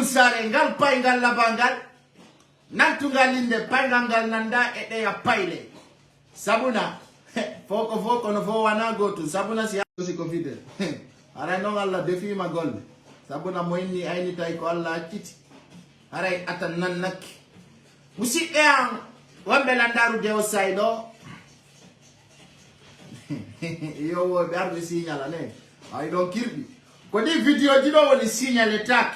kusare ngal pay ngal labangal nantungal inde pay ngal nanda ede ya payle sabuna foko no fo wana gotu sabuna si ko fide ara no alla defi ma gol sabuna moyni ayni tay ko alla kiti aray atan nan nak musi en wambe landaru de o saydo yo wo be signal ne ay don kirbi ko di video di do woni signal tak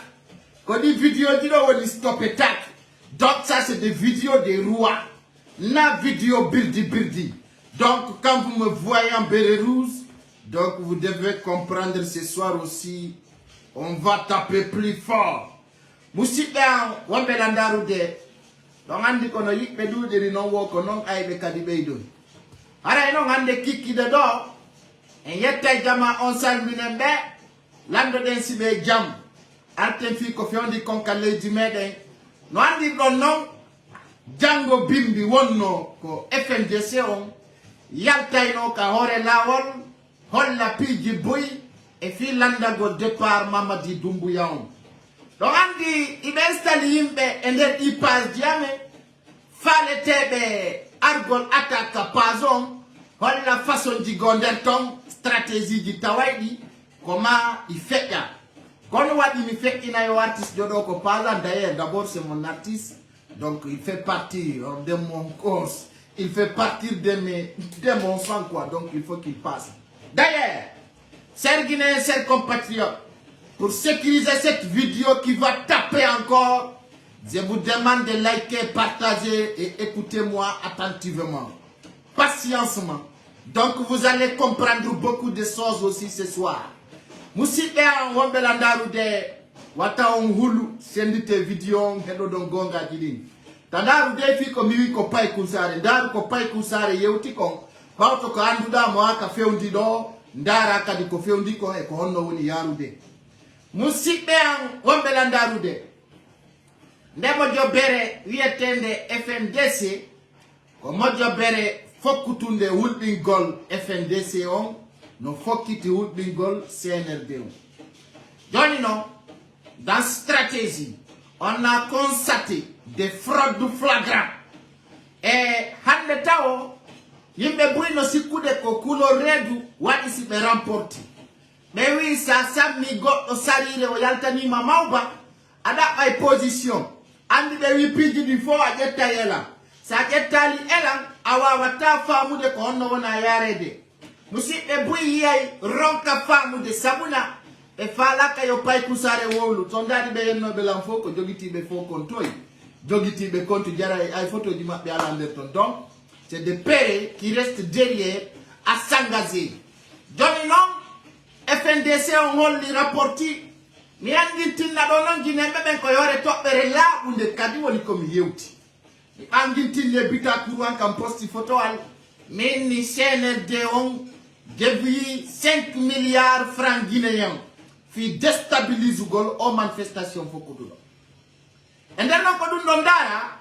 ko di video di do woni stop tak donc ça c'est des vidéos des rois na vidéo birdi donc quand vous me voyez en béret rouge donc vous devez comprendre ce soir aussi on va taper plus fort musi en wambe landaru de donc andi kono yibbe duudiri non wo ko non aybe kadi beydo ara eno hande kikkide do en yetta jama on salminen be lando den sibe jam arten fi ko fiondi konka leydi meden no andi don non jango bimbi wonno ko FNDC on yaltayno ka hore lawol holla piji boy e fi landa go départ Mamadi Doumbouya on donc andi ibe installe yimbe e nder ipage diame faletebe argol attaque pazon holla façon di gonder ton stratégie di tawaydi comment il fait ya kon wadi mi fait ina yo artiste jodo ko paza d'ailleurs d'abord c'est mon artiste donc il fait partie de mon corps il fait partie de mon sang quoi donc il faut qu'il passe d'ailleurs chers Guinéens chers compatriotes pour sécuriser cette vidéo qui va taper encore je vous demande de liker, partager et écoutez-moi attentivement. Patiemment. Donc vous allez comprendre beaucoup de choses aussi ce soir. Musibe en wambelandaru de wata on hulu sendite vidéo hedo don gonga jidin. Tandaru de fi ko miwi ko pay kusare, ndaru ko pay kusare yewti kon. Bawto ko anduda mo aka fewndi do, ndara kadi ko fewndi ko e ko honno woni yarude. Musibe en wambelandaru de ndemo jobere wietende FNDC ko mojo bere fokutunde wulbingol FNDC on no fokiti wulbingol CNRD on. Joni non, dans stratégie on a constaté des fraudes flagrantes et hande tawo yimbe buino sikude ko kulo redu wadi si be remporti mais oui ça sammi goddo sarire o yaltani mamauba ada ay position andi de wipiji di fo a jetta yela sa jettali elan awa wata famude ko honno wona yarede musibbe buyi yai ronka famude sabuna e falaka yo pay kusare wowlu to ndadi be yenno be lam fo ko jogitibe fo kontoy jogitibe kontu jara ay photo di mabbe ala nder ton donc c'est des pères qui restent derrière à s'engager joni non FNDC on holli rapporti mi andi tinna do non Guinébe ben ko yore tobbere laabunde kadi woni ko mi yewti mi andi tinne bita kuran kam posti photo al min ni CNRD on devi 5 milliards francs guinéens fi déstabilise gol o manifestation fokudo endano ko dum don dara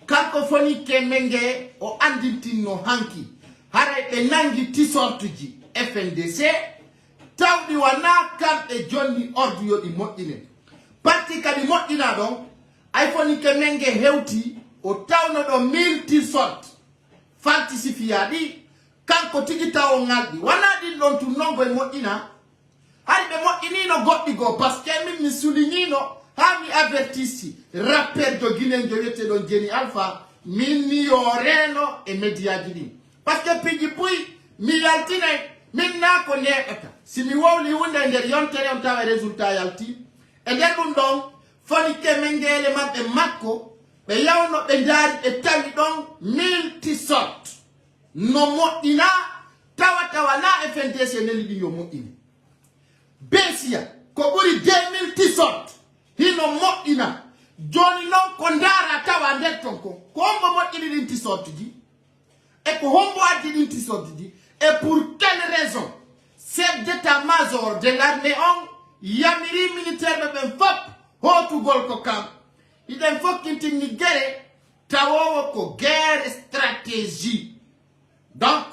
kanko foni ke menge o andi tinno hanki hare be nangi tisortuji FNDC tawdi wana kam e jonni ordu yo di moddine parti kadi moddina don iphone ke menge hewti o tawno do 1000 t-shirt falsifiadi kanko tigi tawo ngaldi wana din don tu nongo e moddina hari be moddini no goddi go parce que min mi soulignino ha mi avertisi rappeur do Guinée joyete don Jeni Alpha min mi yoreno e media jidi parce que pigi puy mi yaltinay min na ko neeta si mi wowli wonde nder yontere on tawa résultat yalti e nder dum don foni ke mengele mabbe makko be yawno be ndaari e tawi don 1000 t-shirt no moddina tawa na FNDC neli di yo moddina besia ko buri 2000 t-shirt hino moddina joni non ko ndara tawa nder ton ko hombo moddini din t-shirt ji e ko hombo addi din t-shirt ji. Et pour quelle raison? Chef d'état-major de l'armée on yamiri militaire de ben fop hotu gol ko kam iden fokinti ni guerre tawo ko guerre stratégie. Donc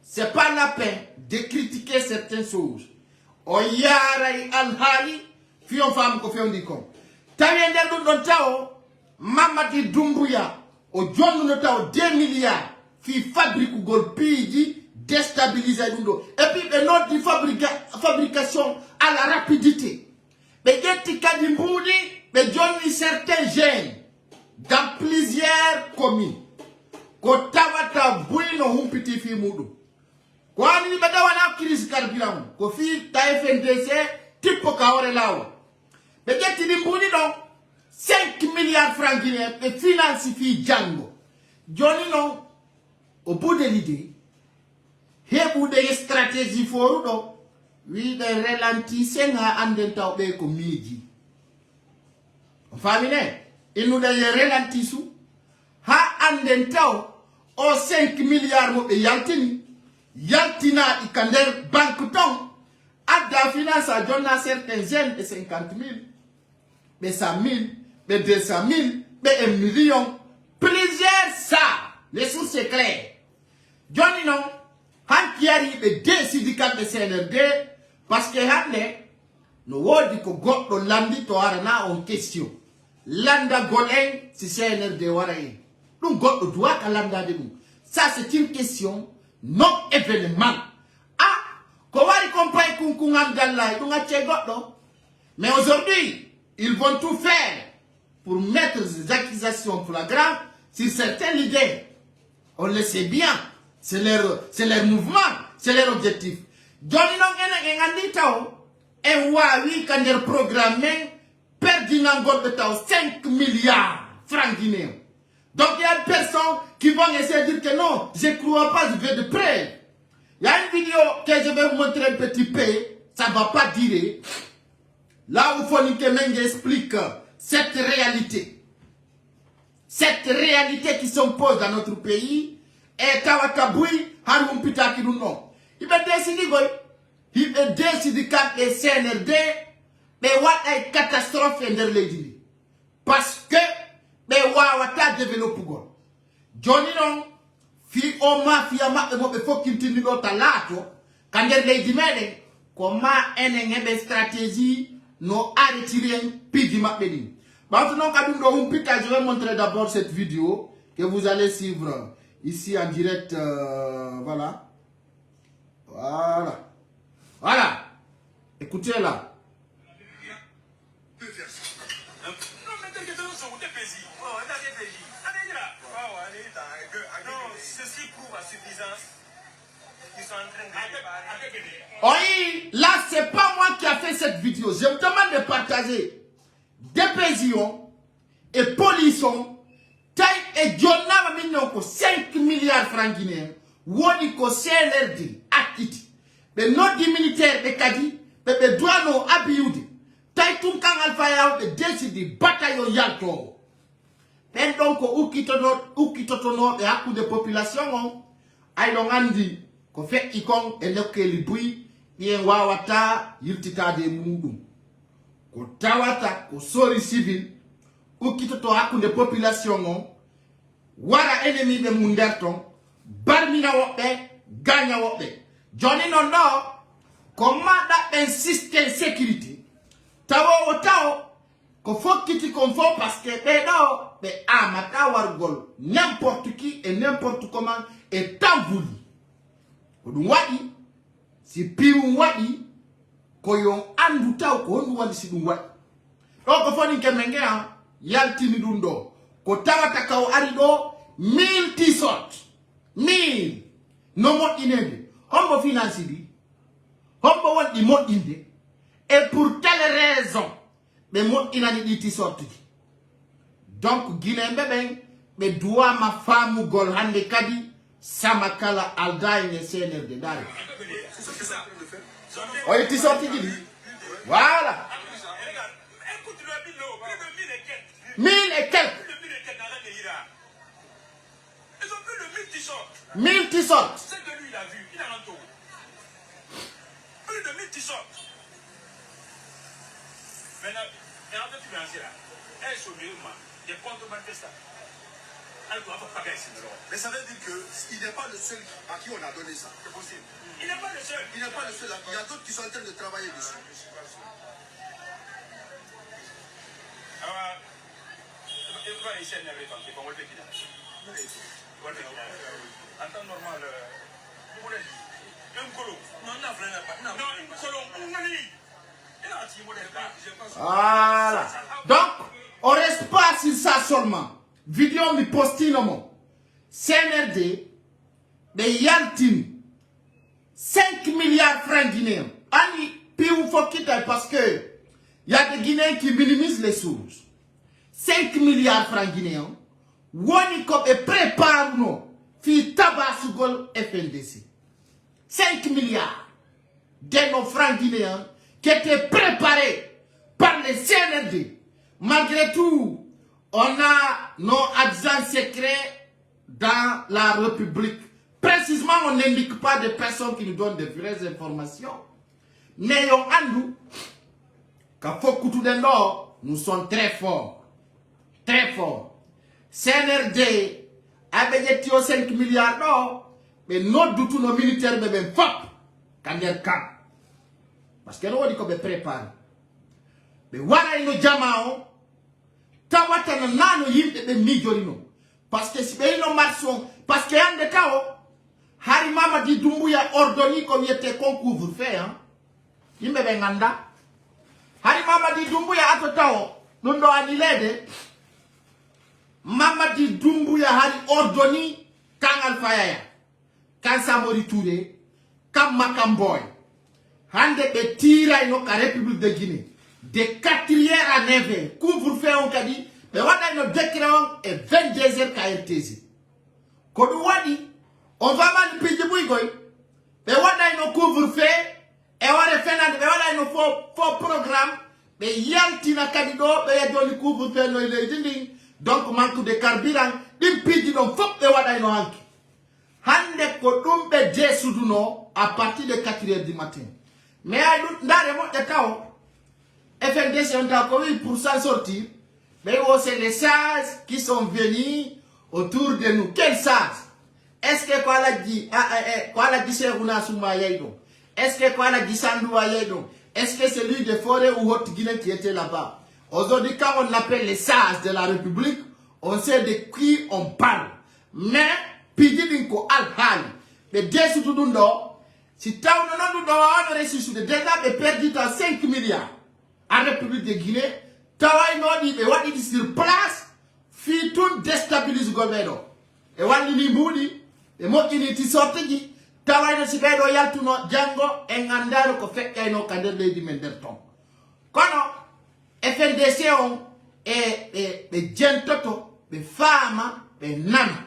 c'est pas la peine de critiquer certaines choses. O yaray al hali fion fam ko fiondi ko Tawende Lundon Tao, Mamadi Dumbuya, au John Notao 2 milliards, fi fabrique golpiji, déstabiliser Lundo. Et puis, une autre fabrication à la rapidité. Mais Geti Kadimboudi, mais Johnny certains gènes dans plusieurs communes. Kotawata Bouino Humpiti Fi Moudou. Kwa ni badawana crise carburant. Ko fi ta FNDC tipo kaore lawa. Mais Geti Dimboudi non 5 milliards francs guinéens et finance fi Django. Johnny non au bout de l'idée, il y a des stratégies fortes. Oui, de ralentir à andenta be ko miji. Famine, il nous a ralenti ha andenta o 5 milliards mo yaltini. Yaltina ikander banque ton. Adda finance a donné certains jeunes de 50 000, de 100 000, de 200 000, de 1 million. Plusieurs ça. Les sources sont claires. Johnny non, han qui arrive des syndicats de CNRD, parce que hanne, no wodi ko goddo landi to arana en question. Landa golen si CNRD waraye. Dum goddo doit ka landa de dum. Ça c'est une question non événement. Ah, ko wari compagnie kunkung Abdallah, dunga che goddo. Mais aujourd'hui, ils vont tout faire pour mettre des accusations flagrantes sur certains leaders. On le sait bien. C'est leur mouvement, c'est leur objectif. Johnny non ngandi taw et wawi kander programmé perdu n'angol de taw 5 milliards francs guinéens. Donc il y a des personnes qui vont essayer de dire que non, je ne crois pas, je vais de près. Il y a une vidéo que je vais vous montrer un petit peu, ça ne va pas dire. Là où Fonike Menge explique cette réalité. Cette réalité qui s'impose dans notre pays. Et Kawakaboui, Haroun Pita qui nous non. Il va décider, il va décider quand les CNRD, mais what est catastrophe en l'Église. Parce que, mais wawata développe go. Johnny non, fi oma, fi ama, il faut qu'il tienne l'autre lato, quand l'Église mène, comment une stratégie, nous a retiré un pigi mapédine. Maintenant, quand nous Pita, je vais montrer d'abord cette vidéo que vous allez suivre. Ici en direct, voilà. Voilà. Voilà. Écoutez là. Ceci prouve à suffisance qu'ils sont en train de... Oui, là, c'est pas moi qui a fait cette vidéo. Je me demande de partager des pésions et polissons. Et Jonna Minoko 5 milliards francs guinéens. Woni ko CNRD akiti. Mais non des militaires de Kadi, mais douano abiyude. Taïtoum Kang Alpha Yao de décider bataillon Yalto. Et donc, ou qui totono et à coup de population, aïe l'ongandi, qu'on fait ikon et nekke libui, yen wawata, yiltita de moudou. Ko tawata, ko sori civil, ou qui toto à coup de population, wara ennemi de munderton, barmina wope, gagna wope. Johnny non no, comment insister sécurité. Tawo otao, ko faut kiti confort parce que non, mais amata wargol, n'importe qui et n'importe comment est voulu. Wadi, si piou wadi, ko yon anduta ko on wadi si wadi. Donc faut ni kemengea, yaltini dundo. Ko tawata kao arido 1000 t-shirts 1000 no mo inende hombo finance bi hombo won mo inde et pour telle raison be mo inani di t-shirts donc Guinée bebe be doit ma femme gol hande kadi samakala aldaine CNRD dal oy t-shirts di voilà 1000 et quelques 1000 t-shirts. C'est que lui, il a vu, il a un tour. Plus de 1000 t-shirts. Maintenant, il y a un peu financier là. Elle est sur le des comptes manifestants. Mais ça veut dire qu'il n'est pas le seul à qui on a donné ça. C'est possible. Il n'est pas le seul. Il n'est pas le seul. Il y a d'autres qui sont en train de travailler dessus. Alors, les chaînes qui font le fait qu'il a. En temps normal, vous voulez dire, un colon. Non, voilà. Donc, on reste pas sur ça seulement. Vidéo mi postino CNRD de Yaltin 5 milliards francs guinéens. Ani puis il faut quitter parce que il y a des Guinéens qui minimisent les sources. 5 milliards francs guinéens. Woni comme et prépare nous fi tabasugol FNDC. 5 milliards de nos francs guinéens qui étaient préparés par les CNRD. Malgré tout, on a nos agents secrets dans la République. Précisément, on n'indique pas de personnes qui nous donnent de vraies informations. Néon Andou, nous sommes très forts. Très forts. CNRD avait dit 5 milliards d'or, mais nous doutons nos militaires de même fop. Quand ils camp. Parce que nous, on dit qu'on est préparé. Mais voilà, nous jamao. Tawata na nano yimbe be mijorino. Parce que si nous marchons, parce que y a des cas, Hari Mama di Doumbouya ordonné comme il était concours fait, hein. Yimbe benganda. Hari Mama di Doumbouya atotao, nundo anilede. Mama di Doumbouya hari ordonné Kang Alfaya, Kang Samori Touré, Kang Makamboy. Hande be tira ino ka République de Guinée. De 4h à 9h, couvre-feu on a dit, mais on a une décret et 22h KRTZ. Quand on va mal payer Bouigoy, mais on a une couvre-feu et on a fait un faux programme, mais Yaltina Kadido, mais il y a une couvre-feu, donc manque de carburant, il pidi donc faut que on a une hank. Hande Kotumbe Jessuduno à partir de 4h du matin. Mais dans le monde de Tao, FNDC on a couru pour s'en sortir. Mais c'est les sages qui sont venus autour de nous. Quels sages? Est-ce que quoi l'a dit? Quoi l'a dit Seruna Souma Yaïdo? Est-ce que quoi l'a dit Sandoua Yaïdo? Est-ce que c'est lui de Forêt ou Haute Guinée qui était là-bas? Aujourd'hui, quand on appelle les sages de la République, on sait de qui on parle. Mais, Pidinko Al-Hal, le Dessou Dundo, si Taou non on a reçu déjà perdu dans 5 milliards. En République de Guinée, Tawai non dit, mais what dit sur place, fit tout déstabilise le gouvernement. Et what dit moudi, et moi qui n'étais sorti dit, Tawai ne s'y fait royal tout non, Django, et Ngandaro, qu'on fait qu'un autre candidat de Menderton. Kono, FNDC on, et Djentoto, et Fama, et Nana.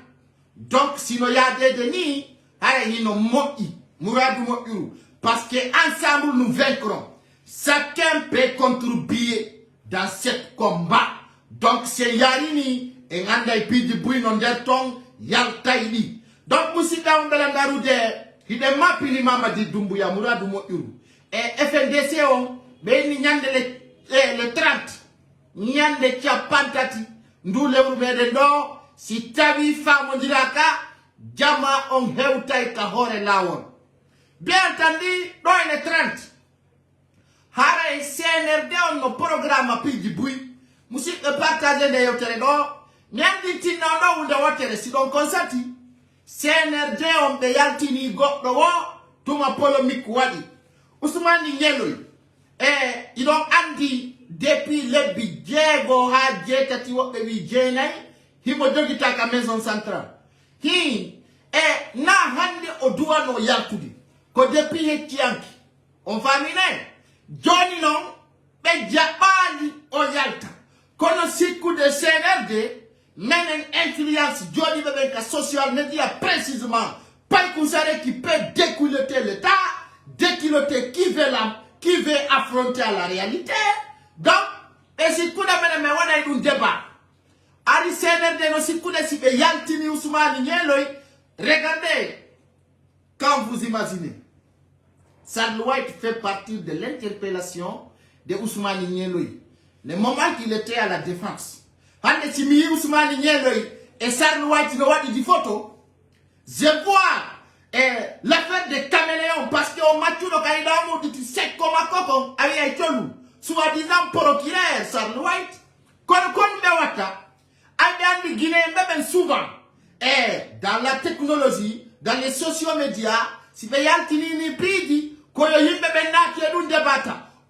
Donc, si nous y a des denis, allez, nous mo'i, Mouradou mo'uru, parce que ensemble nous vaincrons. Chacun peut contribuer dans ce combat. Donc c'est Yarini et Ngandai Pidi Bouinon Derton Yaltaïdi. Donc Moussika Ondalandaroude, il est ma pili mama di Doumbouya Mouradou Mo'uru. Et FNDC on, mais il n'y a le 30. Nyande Tchapantati, nous le rouvert no, si tavi femme diraka, Jama on heutai kahore lawon. Bien entendu, dans le 30. Hara et CNRD on nos programmes à Pidi Boui. Moussi e partager de yotere do. Nyandi tina no unda watere si don konsati. CNRD on be yaltini go do wo. Tuma polémique wadi. Ousmane Nyeloi. Il ont andi depuis le budget go ha jetati wo be budget nai. Himo jogi taka maison centrale. Na handi odua no yaltudi. Ko depuis hetianki. On va miner. Johnny non, mais Japani o Yalta. Kono siku de CNRD, mène une influence Johnny Bebenka social media précisément. Pas une qui peut déculoter l'État, déculoter qui veut affronter la réalité. Donc, et si coup d'amène, mais on a eu un débat. Ari CNRD, no si coup de si Yaltini Ousmane Nyeloi, regardez, quand vous imaginez. Sarl White fait partie de l'interpellation de Ousmane Nyeloi. Le moment qu'il était à la défense. Hande Timi Ousmane Nyeloi et Sarl White ne dit photo. Je vois l'affaire des caméléons parce qu'on m'a tout le caïdamo dit c'est comme un coco avec un soi-disant procureur Sarl White. Kon bewata. Ade et dans la technologie, dans les sociomédias, si vous avez pidi,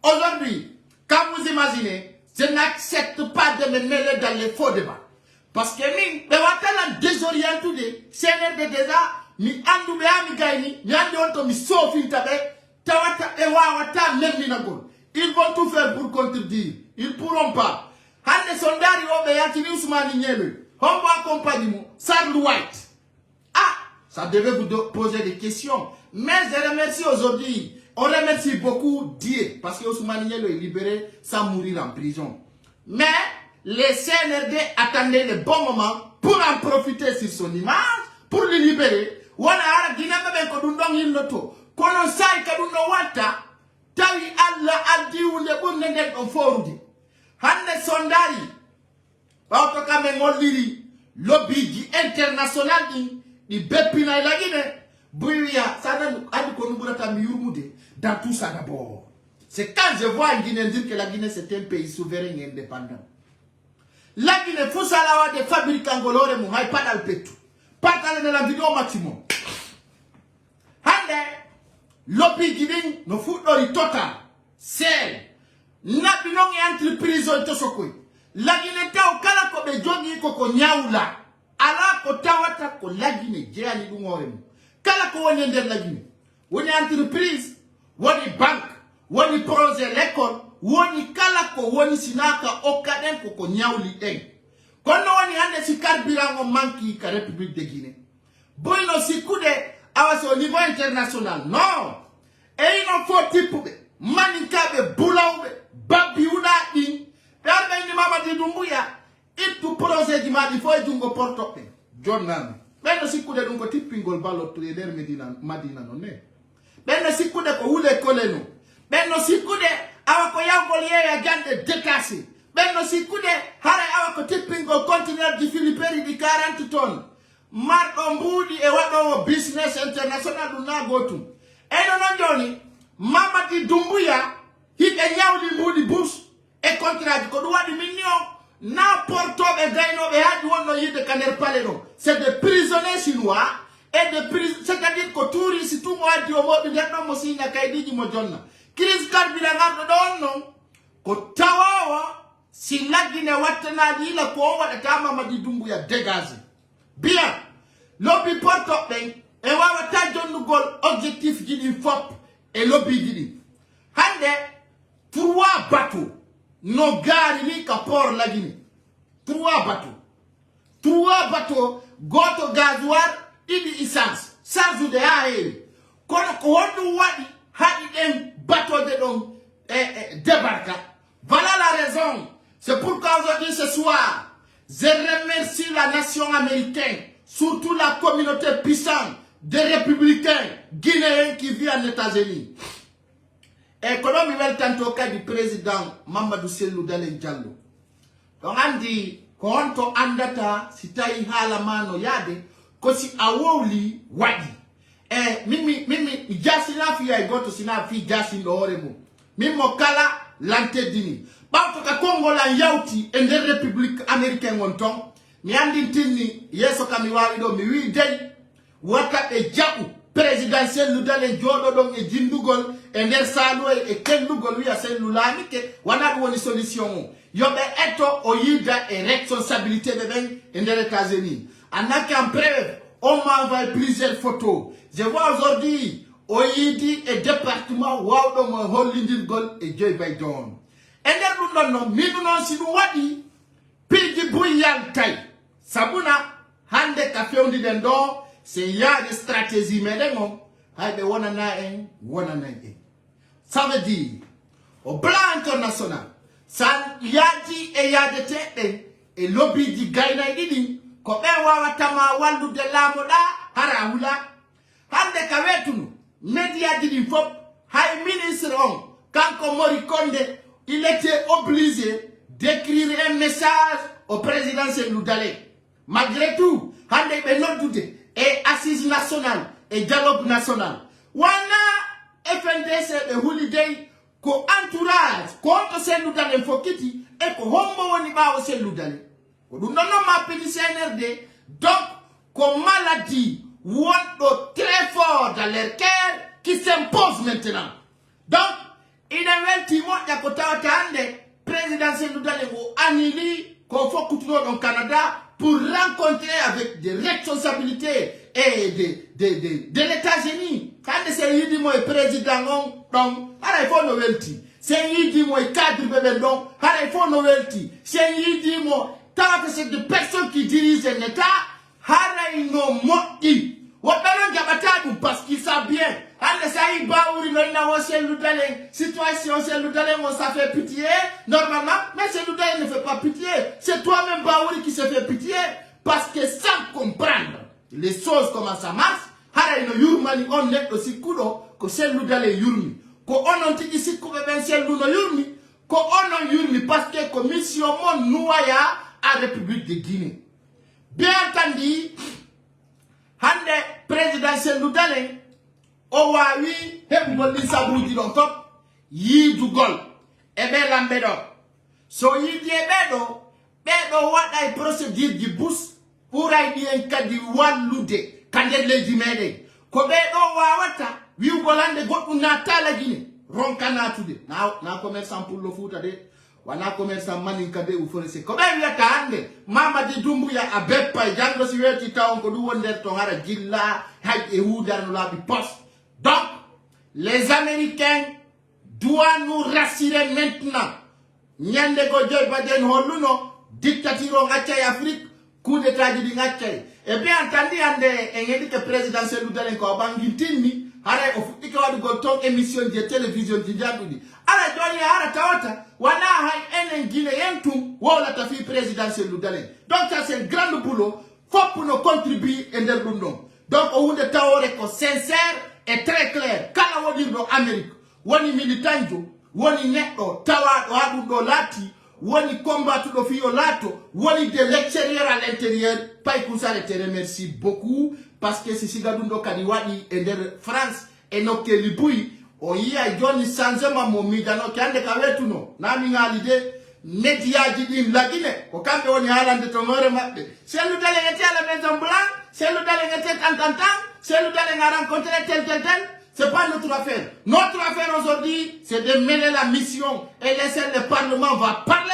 aujourd'hui, quand vous imaginez, je n'accepte pas de me mêler dans les faux débats. Parce que mi désorienté, c'est déjà, mi andu be ami gaini, mi andi onto mi sofi tabe, tawata e wawata même ni nagol. Ils vont tout faire pour contredire. Ils pourront pas. Hande sondari obe yatini Ousmane Nyele. Hombo accompagnement, Sarl White. Ah, ça devait vous poser des questions. Mais je remercie aujourd'hui. On remercie beaucoup Dieu parce que Ousmane Nyele est libéré sans mourir en prison. Mais les CNRD attendaient le bon moment pour en profiter sur son image, pour le libérer. Wana ara ginamba ben ko dundong yilloto. Kono sai kaduno wata. Tawi Allah addi wunde bunde nden on forudi. Hande sondari. Bawto kame ngoliri lobby international di bepina ilagine. Bouya, ça donne dans tout ça d'abord. C'est quand je vois en Guinée dire que la Guinée c'est un pays souverain et indépendant. La Guinée, faut savoir des fabricants ngolore mouhaï pas dans le pétou. Pas dans la vidéo maximum. Hande, lobby guinéen, no fout dans le total. C'est n'abinong et entreprise au Tosokoi. La Guinée ta au kalako be jongi koko nyaula. Ala ko tawata ko la Guinée, jéani du ngorem. Kala ko woni nder la Guinée. Woni entreprise, woni banque, woni projet l'école, woni kala ko woni sinaka okaden ko nyawli en. Kono woni hande si carburant manki ka République de Guinée. Boyno si kude awase au niveau international. Non. Et il n'en faut type manikabe boulaoube babiuna in. Darbe ni Mamadi Doumbouya itu projet di madi fo dungo porto pe. John Nami. Beno sikude dungo tipingol balo trader Madina no ne. Beno sikude ko hule koleno. Beno sikude awako yangol ya gande décassé. Beno sikude hare awako tipingol conteneur di Philippines di 40 tonnes. Marko mbudi e wado business international du na gotum. Eno non joni Mamadi Doumbouya hike nyawdi mbudi bus e contrat ko duwadi million na porto be gaino be hadi wonno yide kaner paleno. C'est des prisonniers chinois et des prisonniers, c'est-à-dire que touristes tout moi di o mo bi detno mo sinya kaydiji mo jonna. Crise carburant do non ko tawawa si lagine watana di la ko wada tama Mamadi Doumbouya dégager. Bien. Lobby porto ben e wawa ta jonnu gol objectif gidi fop et lobby gidi. Hande 3 bateaux no gari ni ka port la Guinée. 3 bateaux. 3 bateaux goto gasoil idi essence. Sans de aéré. Kono ko wondu wadi hadi dem bateau de don débarquer. Voilà la raison. C'est pourquoi aujourd'hui ce soir, je remercie la nation américaine, surtout la communauté puissante des républicains guinéens qui vivent en États-Unis. Et quand on va tantôt cas du président Mamadou Cellou Dalein Diallo. Donc on dit quand on andata si tayi halamano yade ko si awoli wadi. Mimi jasina fi ay goto sina fi jasin do horemo. Mimo kala lante dini. Ba to ka Congo la yauti en der République américaine wonton. Mi andi tinni yeso kami wawi do mi wi dey wata e jabu présidentiel Ludale jodo don e jindugol e nder salu e kendugol wi a cellulani ke wana woni solution yobe eto o yida e responsabilité de ben e nder États-Unis. Anaki en preuve on m'a envoyé plusieurs photos. Je vois aujourd'hui o yidi e département wawdo mo hollindingol e Joe Biden. E nder dum non mi non si dum wadi piji buyal tay sabuna hande ka fewndi den do c'est ya de stratégie mais non haybe wonana en. Ça veut dire au plan international ça yadi e yade tede e lobby di gaina didi ko be wawatama wallude lamoda harawula hande ka wetunu media didi fop hay ministre on kanko Morikonde il était obligé d'écrire un message au président Cellou Dalein. Malgré tout, hande be noddude et assise nationale et dialogue national. Wana FNDC de holiday ko entourage contre Cellou Dalein fokiti et ko hombo woni ba o Cellou Dalein. Ko dum non ma pedi CNRD donc comme maladie ou très fort dans leur cœur qui s'impose maintenant. Donc, il y a un petit mot de président Cellou Dalein annulé qu'on faut continuer au Canada pour rencontrer avec des responsabilités et de l'États-Unis. Quand c'est lui qui est président, donc, il faut novelty. C'est lui qui est cadre bébé, donc, il faut novelty. C'est lui qui est tant que c'est des personnes qui dirigent un État, il faut novelty. Parce qu'ils savent bien. Situation, Cellou Dalein, ça fait pitié. Normalement, mais Cellou Dalein ne fait pas pitié. C'est toi-même, Baouri, qui se fait pitié. Parce que sans comprendre les choses, comment ça marche, on est aussi kudo que Cellou Dalein yurmi. Ko on dit ici que Cellou no yurmi. Ko on yurmi parce que commission mon nouaya à République de Guinée. Bien entendu, hande président Cellou Dalein o wawi hebgolli sabruji ɗon top yiidugol e ɓe lamɓe ɗo so yiidi e ɓeɗo waɗa procédure ji bus ɓuray ɗiyen kadi wallude ka nder leydi meɗen ko ɓeɗo wawata wiwgol hande goɗɗum nattala Guinée ronka natude na commerçant pour le Fouta de wana commerçant maninka de uforese ko ɓe wiyata hande Mamadi Doumbouya a beppa e janggo si weeti tawon ko ɗum won nder ton hara jilla hay e hudarno laaɓi poste. Donc, les Américains doivent nous rassurer maintenant. Nyande go joy baden holuno dictature ngachay Afrique, coup d'état di ngachay. Et bien entendu ande engedi que président Cellou Dalein ko bangintini, hare o futti ko wadu go ton émission de télévision di jandudi. Ara joni ara tawata wana hay enen Guinée yentum wala tafi président Cellou Dalein. Donc ça c'est un grand boulot, faut pour nous contribuer et der dundon. Donc on de tawore ko sincère et très clair. Kala wodi do Amérique, woni militanjo, woni neɗɗo tawaɗo ha ɗum ɗo laati, woni combattuɗo fiyo laato, woni de l'extérieur à l'intérieur. Pay Kousare te remercie beaucoup parce que si siga ɗum ɗo kadi waɗi e nder France e nokkeli buyi o yiya joni changement mo miijanoke hande ka wetuno nami ŋaali de médiaji ɗin laɗine ko kamɓe woni haalande to hoore maɓɓe. Cellou Dalein était à la Maison Blanche, Cellou Dalein était en Cellou Dalein a rencontré tel. C'est pas notre affaire. Notre affaire aujourd'hui, c'est de mêler la mission et laisser le Parlement va parler.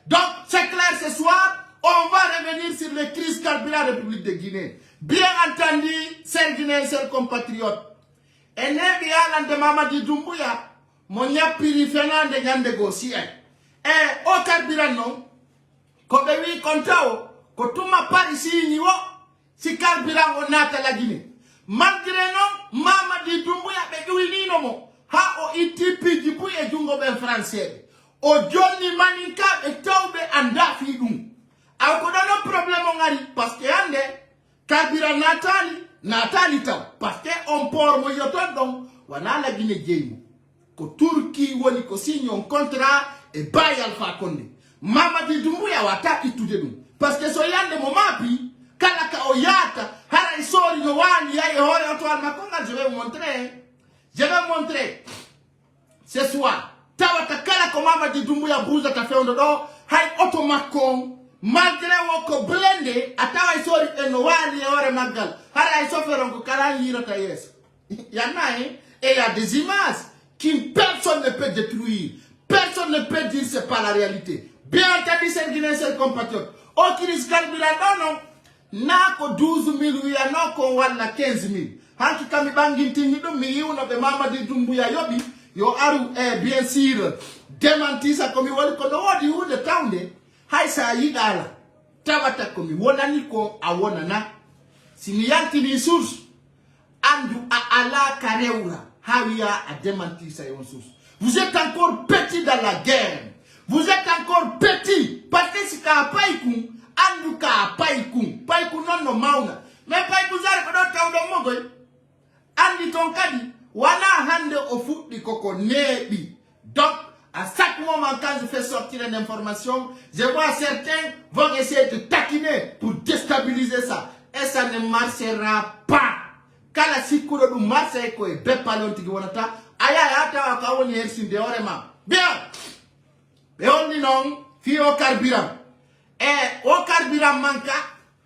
Donc, c'est clair ce soir, on va revenir sur les crises carburant République de Guinée. Bien entendu, chers Guinéens, chers compatriotes. Et nebi alan de Mamadi Doumbouya, mon yapiri fenande nyande gosi. Et au carburant non, ko bewi kontao, ko tuma parisi niwo, si carburant on nata la Guinée. Malgré non, Mamadi Doumbouya be duinino mo. Ha o itipi jibu e jungo ben français. O Johnny Maninka be tawbe anda fi dum. Aw ko dono problème ngari parce que ande kabira natali taw parce que on port mo yoton donc wana la Guinée jeymo. Ko Turki woni ko signe un contrat e bay Alpha Condé. Mamadi Doumbouya wata itude dum parce que so yande mo mapi kala ka oyata hara isori no wani ya hore otoal makonga. Je vais montrer ce soir tawata kala ko Mamadi Doumbouya bouza ta fe ondo hay automakon malgré woko blende atawa isori eno wani ya hore magal hara isofero ko kala yirata yes yana et il y a des images qui personne ne peut détruire, personne ne peut dire c'est pas la réalité. Bien entendu, c'est Guinéen, c'est compatriote. Au Kiris Kalbila, non. Nako 12 000, oui, non, qu'on voit la 15 000. Hanki kami bangi timido, mi yu no be Mamadi Doumbouya yobi, yo aru, bien sûr, démenti sa komi wali kono wadi hu de taunde, hai sa yidala. Tabata komi, wonani ko awona na. Sini yanki ni source, andu a ala kareura. Hawiya a démenti sa yon source. Vous êtes encore petit dans la guerre. Vous êtes encore petit. Parce que si ka païkoum, andu ka païkoum. Païkoum non no mauna. Mais païkoum zare kodo kaudo mogoy. Andi ton kadi. Wana hande au foot di koko nebi. Donc, à chaque moment quand je fais sortir une information, je vois certains vont essayer de taquiner pour déstabiliser ça. Et ça ne marchera pas. Kala sikuro du marse ko e bepalon tigi wonata aya hata wakawoni hersin de orema bien be onni non fi o carburant manka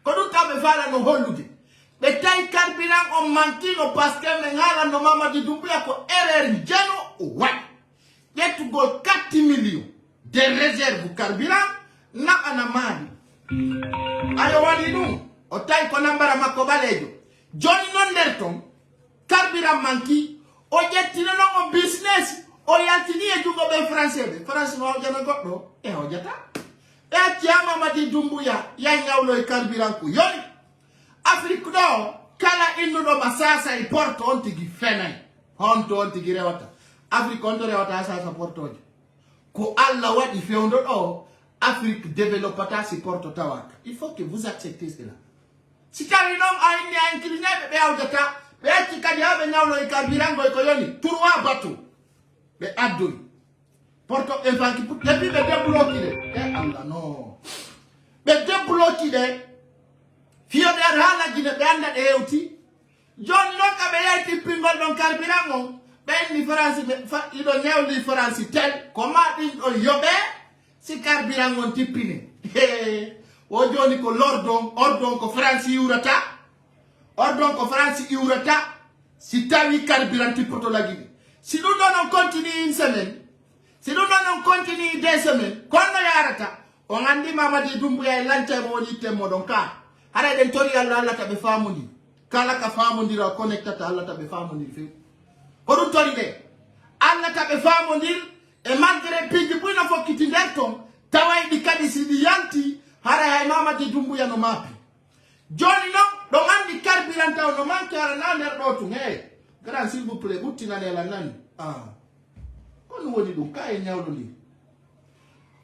ko du kambe fala no hollude Betai carburant on mankino parce que mengala no Mamadi Doumbouya ko erreur njeno ouais. Get go 4 millions de réserves carburant na anamani. Ayo wali nu otai ko nambara makobalejo. Johnny non derton carburant manki o jettino no on business o yatini e jugo be français France no jana goddo e o jata. E tiama Mamadi Doumbouya ya nyawlo e carburant ku yoni. Afrique do kala inno do basasa e porto on tigi fenay honto on tigi rewata Afrique on do rewata sasa porto ko alla wadi fewndo do Afrique développata si porto tawaka. Il faut que vous acceptez cela. Si tari non ayni ay kilinabe be awdata be ati kadi habe nyawlo e carburango e ko yoni trois bateaux be addoy porto e banki pour depuis be débloquer de Allah non be débloquer de Fio de rala gine banda de euti. John Loka be yati pingol don carburango. Ben différence il do new différence tel comment din o yobe si carburango tipine. O joni ko ordon ko France urata. Ordon ko France urata si tawi carburant poto la gine. Si nous non continue une semaine. Si nous non continue 2 semaines. Kono yarata. On andi Mamadi Doumbouya lante mo ni temo don ka. Hara den tori Allah tabe famundi kala ka famundi ra connectata Allah tabe famundi fe kodu tori de Allah tabe famundi e malgré pigi buina fo kitinderton tawai di kadisi di yanti hara hay Mamadi Doumbouya no mapi joni no do andi carburant no manke ara na ner do tu grand s'il vous plaît butina ne la nani kono woni do kay nyawdo li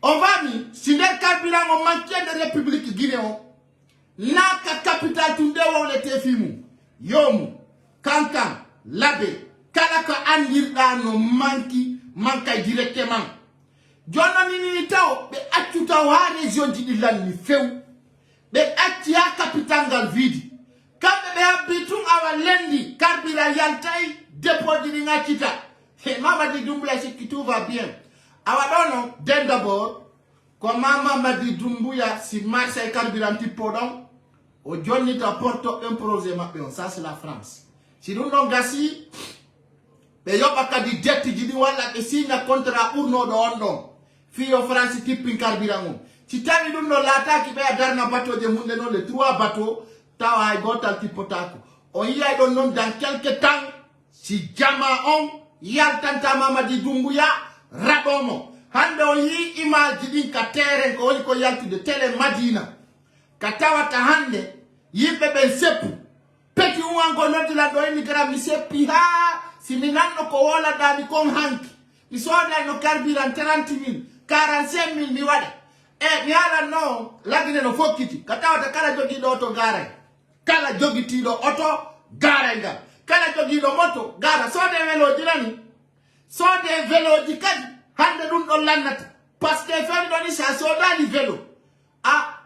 on va mi si der carburant o manke de République Guinéen Naka capital tunde wole tefimu yomu kankan labe kalaka andirda no manka directement jonna ni taw be atuta wa region di lan ni few be atia capital ngal vidi kambe be abitu awa lendi karbira yaltai dépôt di ngakita he Mamadi Doumbouya si tout va bien awa dono den d'abord comment Mamadi Doumbouya si marche carburant podon o Johnny t'apporte un projet maintenant, ça c'est la France. Si nous n'avons gassi, mais y'a pas qu'à dire dette qui dit voilà que si na contrat ou non d'ondon, fille en France qui ping carburant. Si t'as mis nous l'attaque qui va à darna bateau de monde non les 3 bateaux, t'as got al tipotako. On y a don nom dans quelques temps, si jama on y a tanta Mamadi Doumbouya rabomo. Hando yi image di kateren ko ko yalti de tele Madina. Katawa tahande yimbe ben sepu peti uwango noti la doeni gram mi sepi ha siminano ko wala da mi kon hanki mi soda no carburant 30,000 45,000 mi wade mi ala no lagine no fokiti katawa ta kala jogi do auto gara kala jogi ti do auto gara nga kala jogi do moto gara so de velo dirani so de velo dikadi hande dun do lannata parce que fem do ni sa so dali velo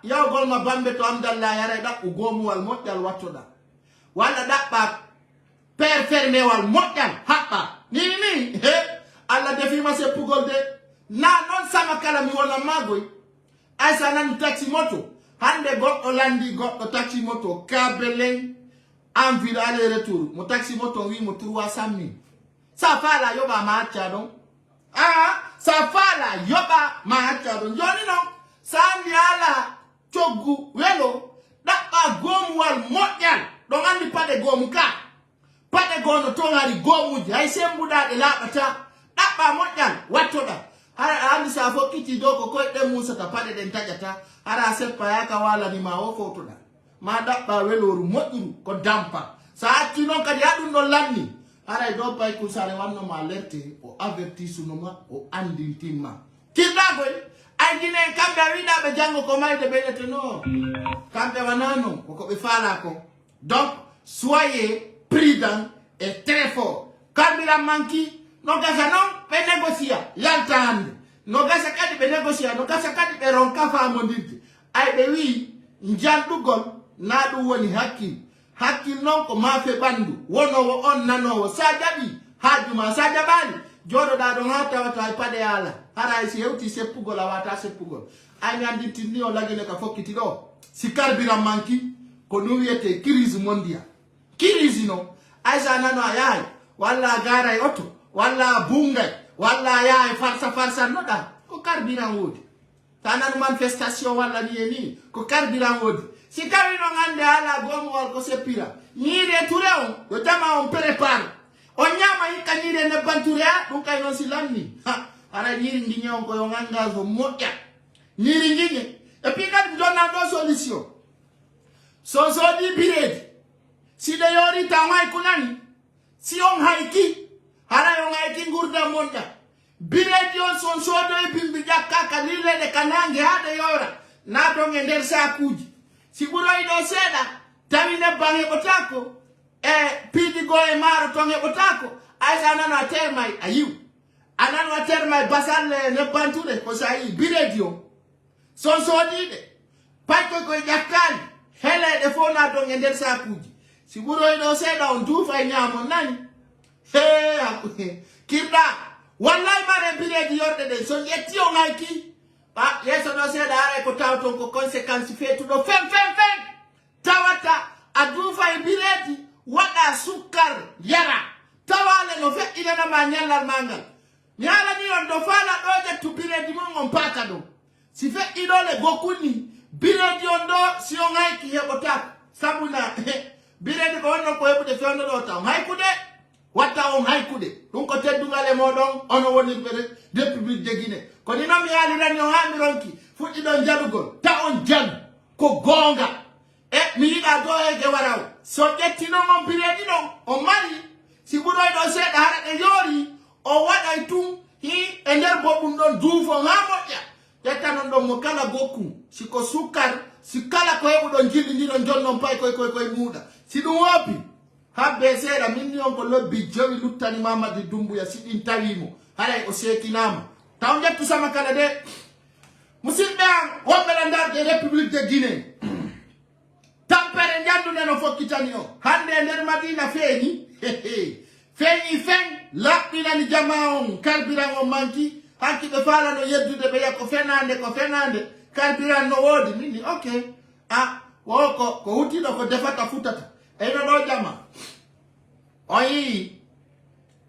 yaw gol ma bambe to amdalla yare da ugomu wal modal watoda wala da ba per fermé wal modal happa ni alla defi ma se pugol de na non sama kala mi wona magoy ay sanan taxi moto hande go olandi go taxi moto kabelen envie aller retour mo taxi moto wi mo 300,000 sa fala yoba ma acha don sa fala yoba ma acha don joni no sani ala chogu welo daka gomu wal modyan don andi pade gomu ka pade gono tongari gomu ji ay sembuda de labata daba modyan watoda hara andi sa fo kiti doko ko de musa ta pade den tajata hara sepa yaka wala ni ma ofo toda ma daba welo ru moduru ko dampa sa tino kadi adu no lanni hara do pay ku sare wanno ma alerte o avertisu no ma o andi timma kidago Aïdine kambe wida be jango ko mai de belete no. Kambe wanano ko be fala ko. Donc soyez prudents et très fort. Kambe la manki no gasa non be négocier yaltande. No gasa kadi be négocier no gasa kadi be ronka fa mondirte. Ay be wi njandu gol na du woni hakki. Hakki non ko ma fe bandu wono wo on nano wo sajabi hajuma sajabali. Jodo da don hata wata pade ala hara isi heuti se pugola wata se pugol ay andi tinni o lagene ka fokiti do si carburant manki ko ɗum wiyete crise mondial crise no aysa nano a yahay walla gara e oto walla bungay walla yahay farsa noɗa ko carburant wodi ta nanu manifestation walla ni e ni ko carburant wodi si tawi no ngande ala gomwol ko seppira ñiire ture on yo tama on prépare on ñama hikka ñiire nebbanture a ɗum kay noon si lamni ara ñiiri ngiñe on koyo engage o moƴƴa ñiiri ngiñe et puis kadi donnan ɗo solution so soodi bireedi si ɗe yoori taw hay ko nani si on hayki hara on hayki gurdam monɗa bireedi on son soodoye bimbi ƴakkaka lillede ka nangue haɗe yora naton e nder sakuji si ɓuroyi ɗo seeɗa tawi nebban heɓotako e piidigo e maaro ton heɓotako aysa nano a termay a yiw anano a termay basalle nebbantuɗe ko sa yi bireedi o son soodiɗe paykoy koye ƴakkali heleɗe fof naton e nder sakuji si ɓuroyi ɗo seeɗa on duufa e ñaamon nani he kirɗa wallay mare bireedi yorɗe ɗen so ƴetti on hayki yeeso ɗo seeɗa aray ko tawton ko conséquence feetuɗo fen tawata a duufa e bireedi waɗa sukkar yara tawale no feƴƴinanama ñallal ma ngal ñalani on ɗo faala ɗo ƴettu bireedi mum on paaka ɗo si feƴƴiɗole gokkunni bireedi on ɗo si on hayki heɓotako sabuna bireedi ko wonnon ko heɓude fewno ɗo taw haykude watta on haykude ɗum ko teddugal e moɗon ono woni république de Guinée ko ni noon mi yaalirani on ha mi ronki fuɗɗiɗon jaɗugol ta on jan ko goonga e mi yiɗa do hege wara o so ƴettinon on bireedi ɗon on mari si ɓuroy ɗo seeɗa hara ɗe yoori o waɗay tum hi e nder boɓum ɗon duufon ha moƴƴa ƴettanon ɗon mo kala gokkum siko sukkar si kala ko heɓuɗon jillidiɗon jonnon pay koye muuɗa si ɗum woopi habbe seeɗa minni on ko lobbi jowi luttani Mamadi Doumbouya si ɗin tawimo haray o seekinama taw ƴettu sama kala de musidɓe an wonɓe ɗo darde république de Guinée tampere jandude no fokkitani o hande e nder Madina feeñi feeñi fen laɓɓinani jama on carburant on manki hanki ɓe falano yeddude ɓe yiya ko fenande carburant no woodi minni ok wo ko hutiɗo ko defata futata eyno ɗo jama on yii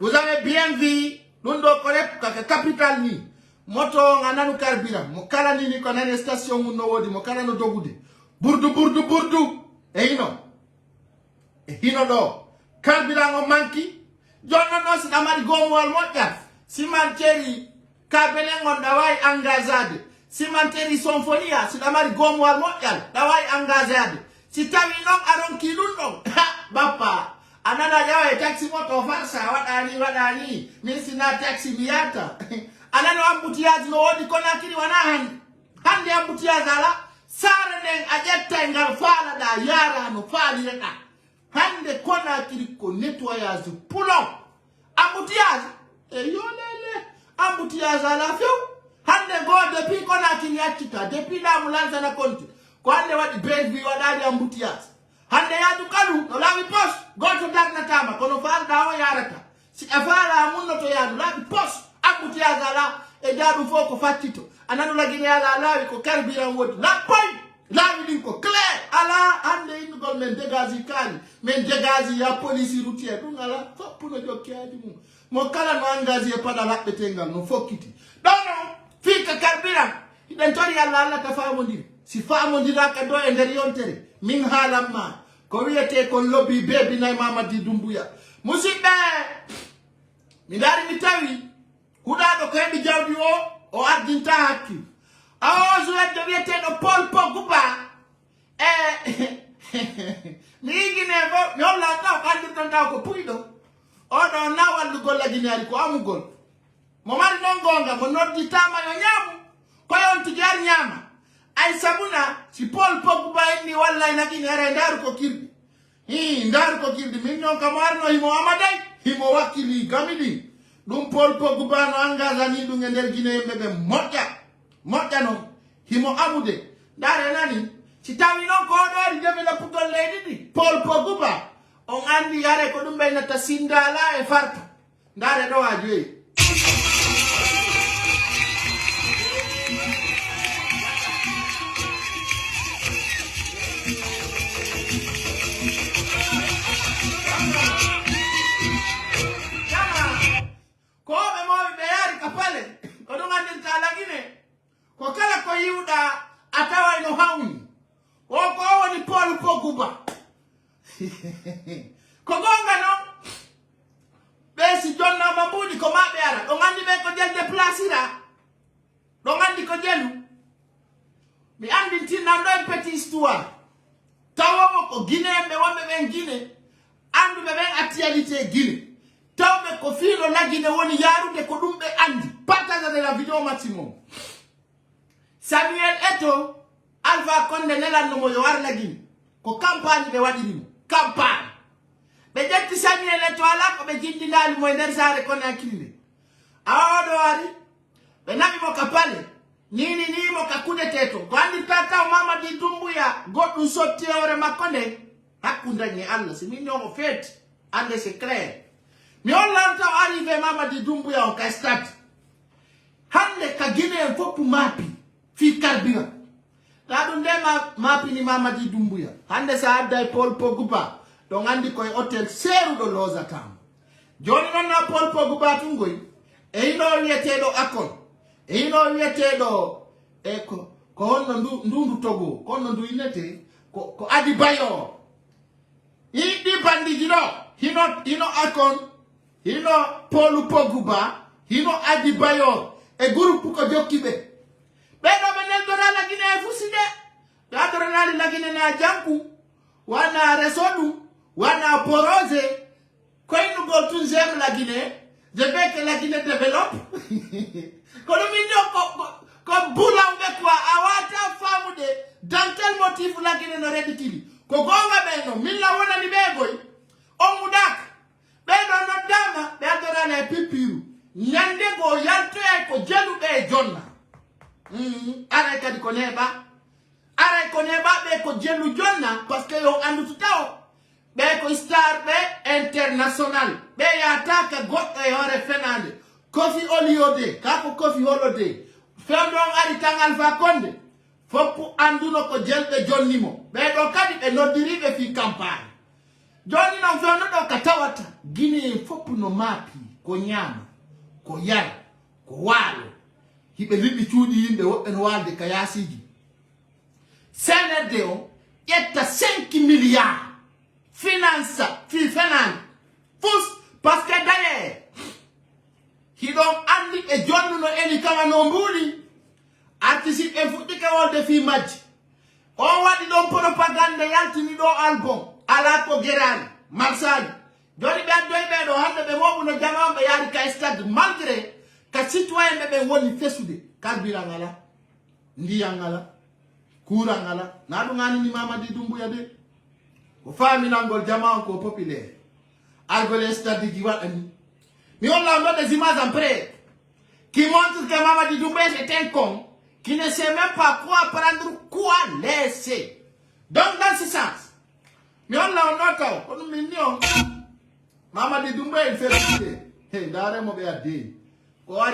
vous avez bien vu ɗum ɗo ko repkaka capital ni moto on a nanu carburant mo kala nini ko nani station mum no woodi mo kala no dogude burdu e hino ɗo carburant o manki jonnon ɗo siɗa mari gomowal moƴƴat cimenterie kabelen on ɗa wawi engagade cimenterie symphonia siɗa mari gomowal moƴƴal ɗa wawi engagade si tawi noon aɗon ki ɗum ɗon bappa a nana ƴawa e taxi moto farsa waɗani min sina taxi mi yata a nano embouteillage no woodi Conakry wona hande embouteillage ala saare nden a ƴetta e ngal faalaɗa yaara no faalireɗa hande Conakry ko nettoyage poulon embouteillage e yolele embouteillage ala few hande goo depuis Conakry yaccita depuis ɗamu Lansana Conté ko hande waɗi Belleville waɗani embouteillage hande yaadu kalu no laaɓi pos goto darnatama kono faalɗa o yarata si a faala munno to yaadu laaɓi pos embouteillage ala e jaaɗum fof ko fattito ananu lagine ala laawi ko carburant wodi lappoy laawi ɗin ko clair ala hande innugol men dégage kaali men dégage ya police routière ɗum ala foppuno jokkiyaji mum mo kala no engagé e paɗa laɓɓetengal no fokkiti ɗon noon fiika carburant hiɗen tori Allah ta famodiri si famodiraka do e nder yontere min haalanma ko wiyete kon lobby beebinayi Mamadi Doumbouya musidɓe mi daari mi tawi huɗaɗo ko heɓi jawdi o ardinta hakkil awoso wedde wiyeteɗo Paul Pogba mi yigine fo mi hollan taw ko andirton taw ko puyɗo oɗo na wallugol laginari ko amugol mo mari noon gonga mo nodditama yo ñaamu koyon tigi ar ñaama ay sabuna si Paul Pogba enni wallay nagini ara ndaaru ko kirɗi ndaaru ko kirɗi min noon kam arno himo amaday himo wakkili gamiɗi ɗum Paul Pogba no engagani ɗum e nder Guinée yimɓe ɓe moƴƴa noon himo amude ndaare nani si tawi noon ko oɗo waɗi développugol leydi ɗi Paul Pogba on andi yare ko ɗum ɓeynata sindala e farta ndaare ɗo a joyi ko gonga no be si jonna mabudi ko mabe ara do ngandi be ko jelde placira do ngandi ko jelu mi andi tinna do petit histoire tawo ko Guinée be wambe ben Guinée andu be ben actualité Guinée tawbe ko filo la Guinée woni yarude ko dum be andi partage de la vidéo maximum Samuel Eto'o Alpha Condé nelan no mo yo war la Guinée ko campagne be wadi campagne be jetti Samuel Eto'o ala ko be jindi dal moy der sare ko na kilinde awado wari be nabi mo kapale nini ni mo kakude teto ko andi tata Mamadi Doumbouya goddu sotti ore makonde hakunda ni Allah si min no fet ande c'est clair mi on lanta arrivé Mamadi Doumbouya on kastat hande ka Guinée fopu mapi fi carburant ta dum de mapi ni Mamadi Doumbouya hande sa adda Paul Pogba donc andi koy hotel seru do loza tam joni non na Paul Pogba tungoy e ino wiete do akon e ino wiete do ko honno ndu Togo kono ndu inete ko Adebayor di bandi jino hino akon hino Paul Pogba hino Adebayor e groupe ko jokkibe be do benel do la Guinée fuside da do la Guinée na janku wana resodu wana porose koynu go tunzem la Guinée je veux que la Guinée développe comme boula quoi awata famu de dans quel motif la Guinée no redikili ko gonga beno milla wona ni begoy o mudak beno no dama be adora na pipiru nyande go yalto ay ko jelu be jonna ara kadi ko neba be ko jelu jonna parce que yo andu tutao be ko star be international be ya taka goddo e hore fenande Kofi Olomide kako Kofi Olomide fendon ari tangal Alpha Condé foppu anduno ko jelbe jonnimo be do kadi be nodiribe fi campagne joni non fendo do katawata Guinée foppu no mapi ko nyama ko yar ko walo hibe libi cuudi yimbe wobbe no walde kayasiji senede o yetta 5 milliards finance fi fenan fus parce que d'ailleurs he don andi e jonnu no eni kama no mbuli artiste e fuddike wolde fi majji o wadi don propaganda yaltini do album ala ko gerani marsali joni be addoy be do hande be mobu no jamambe yari ka stade malgré ka citoyen be woni fesude carburant ngala ndiya ngala courant ngala na do ngani ni Mamadi Doumbouya de ko fami nangol jama ko populaire algol stade gi wadani mais on a des images après qui montrent que Mamadi Doumbouya est un con qui ne sait même pas quoi prendre, quoi laisser. Donc dans ce sens, mais on a un autre, on est mignon. Mamadi Doumbouya il fait l'idée. Hey, d'arrêt mon béa dit. Quoi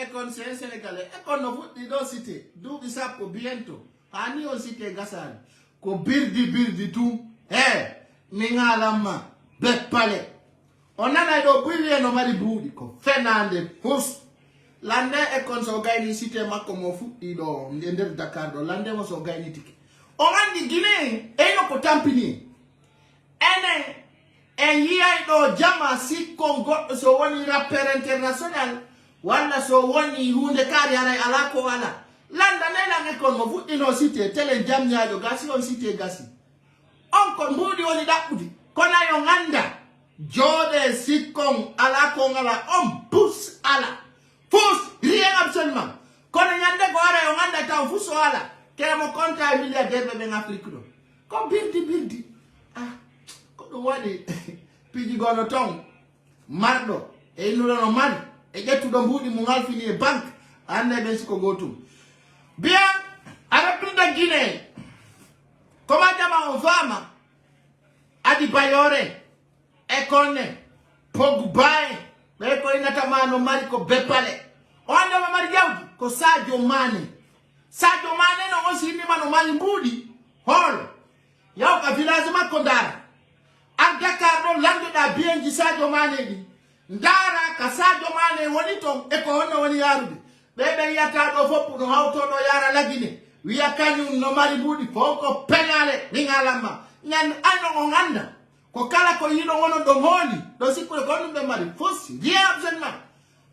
est conseil sénégalais et qu'on ne vous dit donc cité d'où ça pour bientôt ani on cité gasal ko birdi tout ningalama bepale on a do buye no mari budi ko fenande pus lande e kon so gayni cité makko mo fuddi do nder Dakar do lande mo so gayni tiki on andi Guinée e no ko tampini ene en yiay do jama si kongo so woni rappeur international wala so woni hunde kari ala ko wala landa nela ngekon mo fuddi no cité tele jamnyaajo gasi on cité gasi on kon mbudi woni dabbudi kono yo nganda jode sikon ala ko ngala on pousse ala fous rien absolument kono nyande ko ara yo nganda taw fuso ala ke mo konta milliardaire be en Afrique do ko birdi ko do wadi piji gono ton mardo e nuno mari e jettudo mbudi mu ngalfini e banque ande ben siko gotum bien avec plus de Guinée Comment jama on fama adi bayore ekone Pogba beko inatamano mariko bepale onda mamari jawdi ko Sadio Mane no osini mano malimbudi hol yaw ka village makko Ndara ak Dakar do lando da bienji Sadio Mane di Ndara ka Sadio Mane woni ton e ko hono woni yarude bebe yata do foppu no hawto do yara lagine wiya kanyum no malimbudi foko penale ningalama nyan ano nganda ko kala ko yino wono do holi do sikule ko numbe mari fusi dia absolument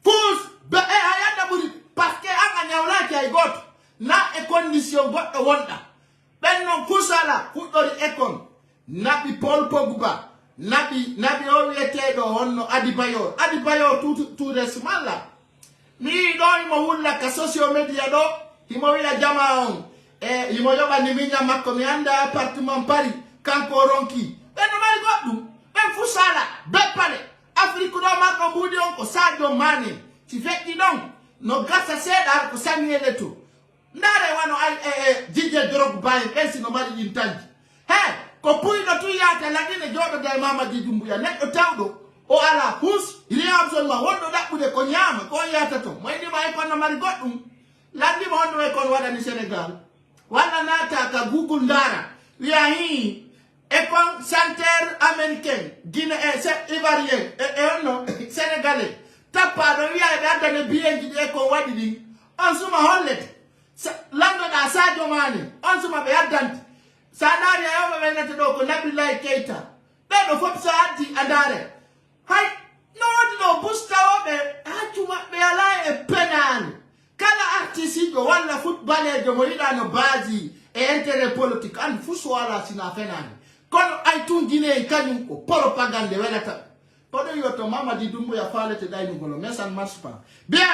fus be e ayanda buri parce que anga nyawla ki ay goto na e condition goddo wonda benno kusala fudori ekon nabi Paul Pogba nabi o wiete do honno Adebayor tout récemment là mi do mo wulla ka social media do himo wiya jama on e himo yoba ni minya makko mi anda appartement Paris kanko ronki benno mari goddu ben fusala be pale Afrique do marko budi on ko Sadio Mane ti fekki don no gassa seda ko Samuel Eto'o Ndare wano Didier Drogba ensi no mari intanji he ko puido tu yata lagine jodo dal Mamadi Doumbouya neddo tawdo o ala hus ili absolument wondo dabbude ko nyama ko yata to moyni may ko no mari goddum landi mo hono e kon wada ni Senegal wala nata ka Google Ndara wiya hi e kon chanteur américain Guinée ivoirien e onno sénégalais tapado wiya be adane bienji de ko wadi di on suma hollete lando da Sadio Mane on suma be addanti sadari ayo be nete do ko Nabilai Keita be do fop sa addi andare hay no wadi no busta obe atuma be ala e penal kala artiste do wala footballer do molida no base e intérêt politique an fuso wala sina fenani kono ay tun Guinée kanyum ko propagande welata podo yoto Mamadi Doumbouya falete dai ngolo mais ça ne marche pas bien.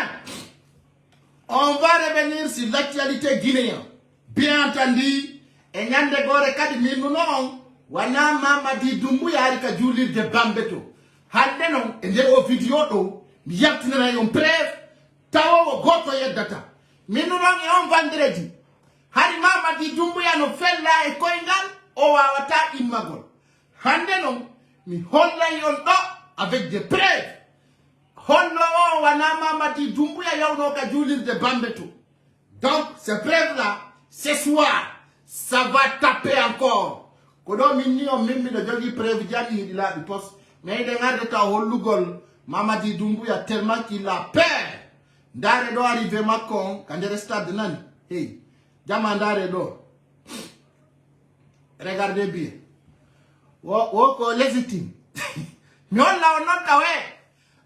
On va revenir sur l'actualité guinéenne. Bien entendu, et nyande gore kadi minu non, wana Mamadi Doumbouya harika julir de Bambeto. Hande non, ende o video do, miyaktina na yon preuve, tawo o goto yeddata. Minu non e on vendredi. Hari Mamadi Doumbouya no fella e koingal, o wawata immagol. Hande non, mi holla yon do, avec des preuves. Honno wana Mamadi Doumbouya yawno ka julir de Bambeto. Donc ces preuves là, ce soir, ça va taper encore. Kodo minni o mimmi de jogi preuve jani hidi la bi pos. Mais de ngade ta hollugol Mamadi Doumbouya tellement qu'il a peur. Ndare do arrive makon kandere stade nani. Hey, jama ndare do. Regardez bien. Wo ko légitime. Nyon la on ta we.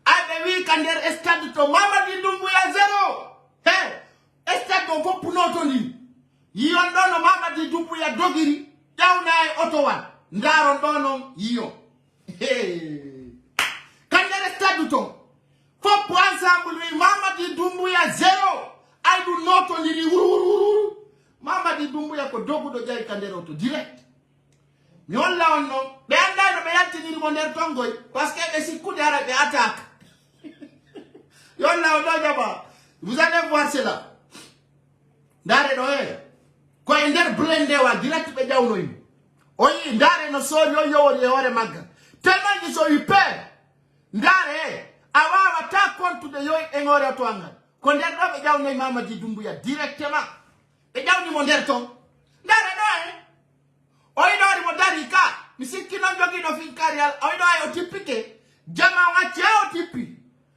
Abe wi kander stade to Mamadi Doumbouya 0. Hey, stade on faut pour notre ni. Yon dono Mamadi Doumbouya dogiri, yawna e otowan. Ndaro dono yon. Hey. Kander stade to. Faut pour ensemble wi Mamadi Doumbouya 0. I do not only Mamadi Doumbouya ko dogu do jay kander auto direct. Mi on la on non. Be anda no be yatti ni mo nder tongoy parce que be sikkude ara be attaque. Yon la on jaba. Vous allez voir cela. Ndare do e. Ko ender blende wa direct be jawno yim. Oyi ndare no so yo le ore magga. Tellement ils sont hyper. Ndare awa ta compte de yo engore to anga. Ko nder do be jawno Mamadi Doumbouya directement. Be jawni mo nder ton. Ndare do e. Oyi do mo darika. Misiki no jogi no fin karial. Oyi do ay otipike. Jama wa cha otipi.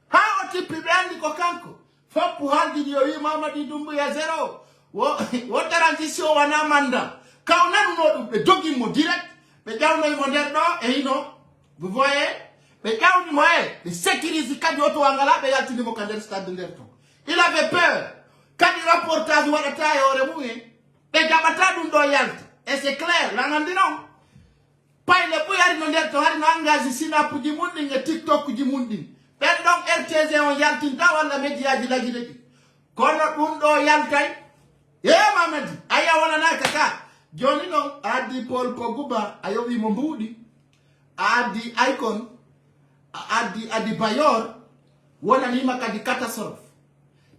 Ha otipi be andi ko kanko. Fopu haldi yo Mamadi Doumbouya 0. Wo transition wana manda. Kauna no be jogi mo direct. Be jawno mo nder do e ino. Vous voyez? Be jawni mo e. Be sécuriser kadi oto wangala be yalti mo kander stade nder to. Il avait peur. Kadi reportage wala ta yore muye. Be jabata dum do yalti. Et c'est clair, l'angandi non. Pas le bouillard no nder to hari no engagé sina puji mundi nge TikTok puji mundi. Ben donc RTZ on yalti ta wala media ji lagi lagi. Kono dum do yaltay. Mamadi, aya wala na kaka. Joni non adi Paul Pogba ayo wi mbudi. Adi Icon adi Adebayor wona ni makadi catastrophe.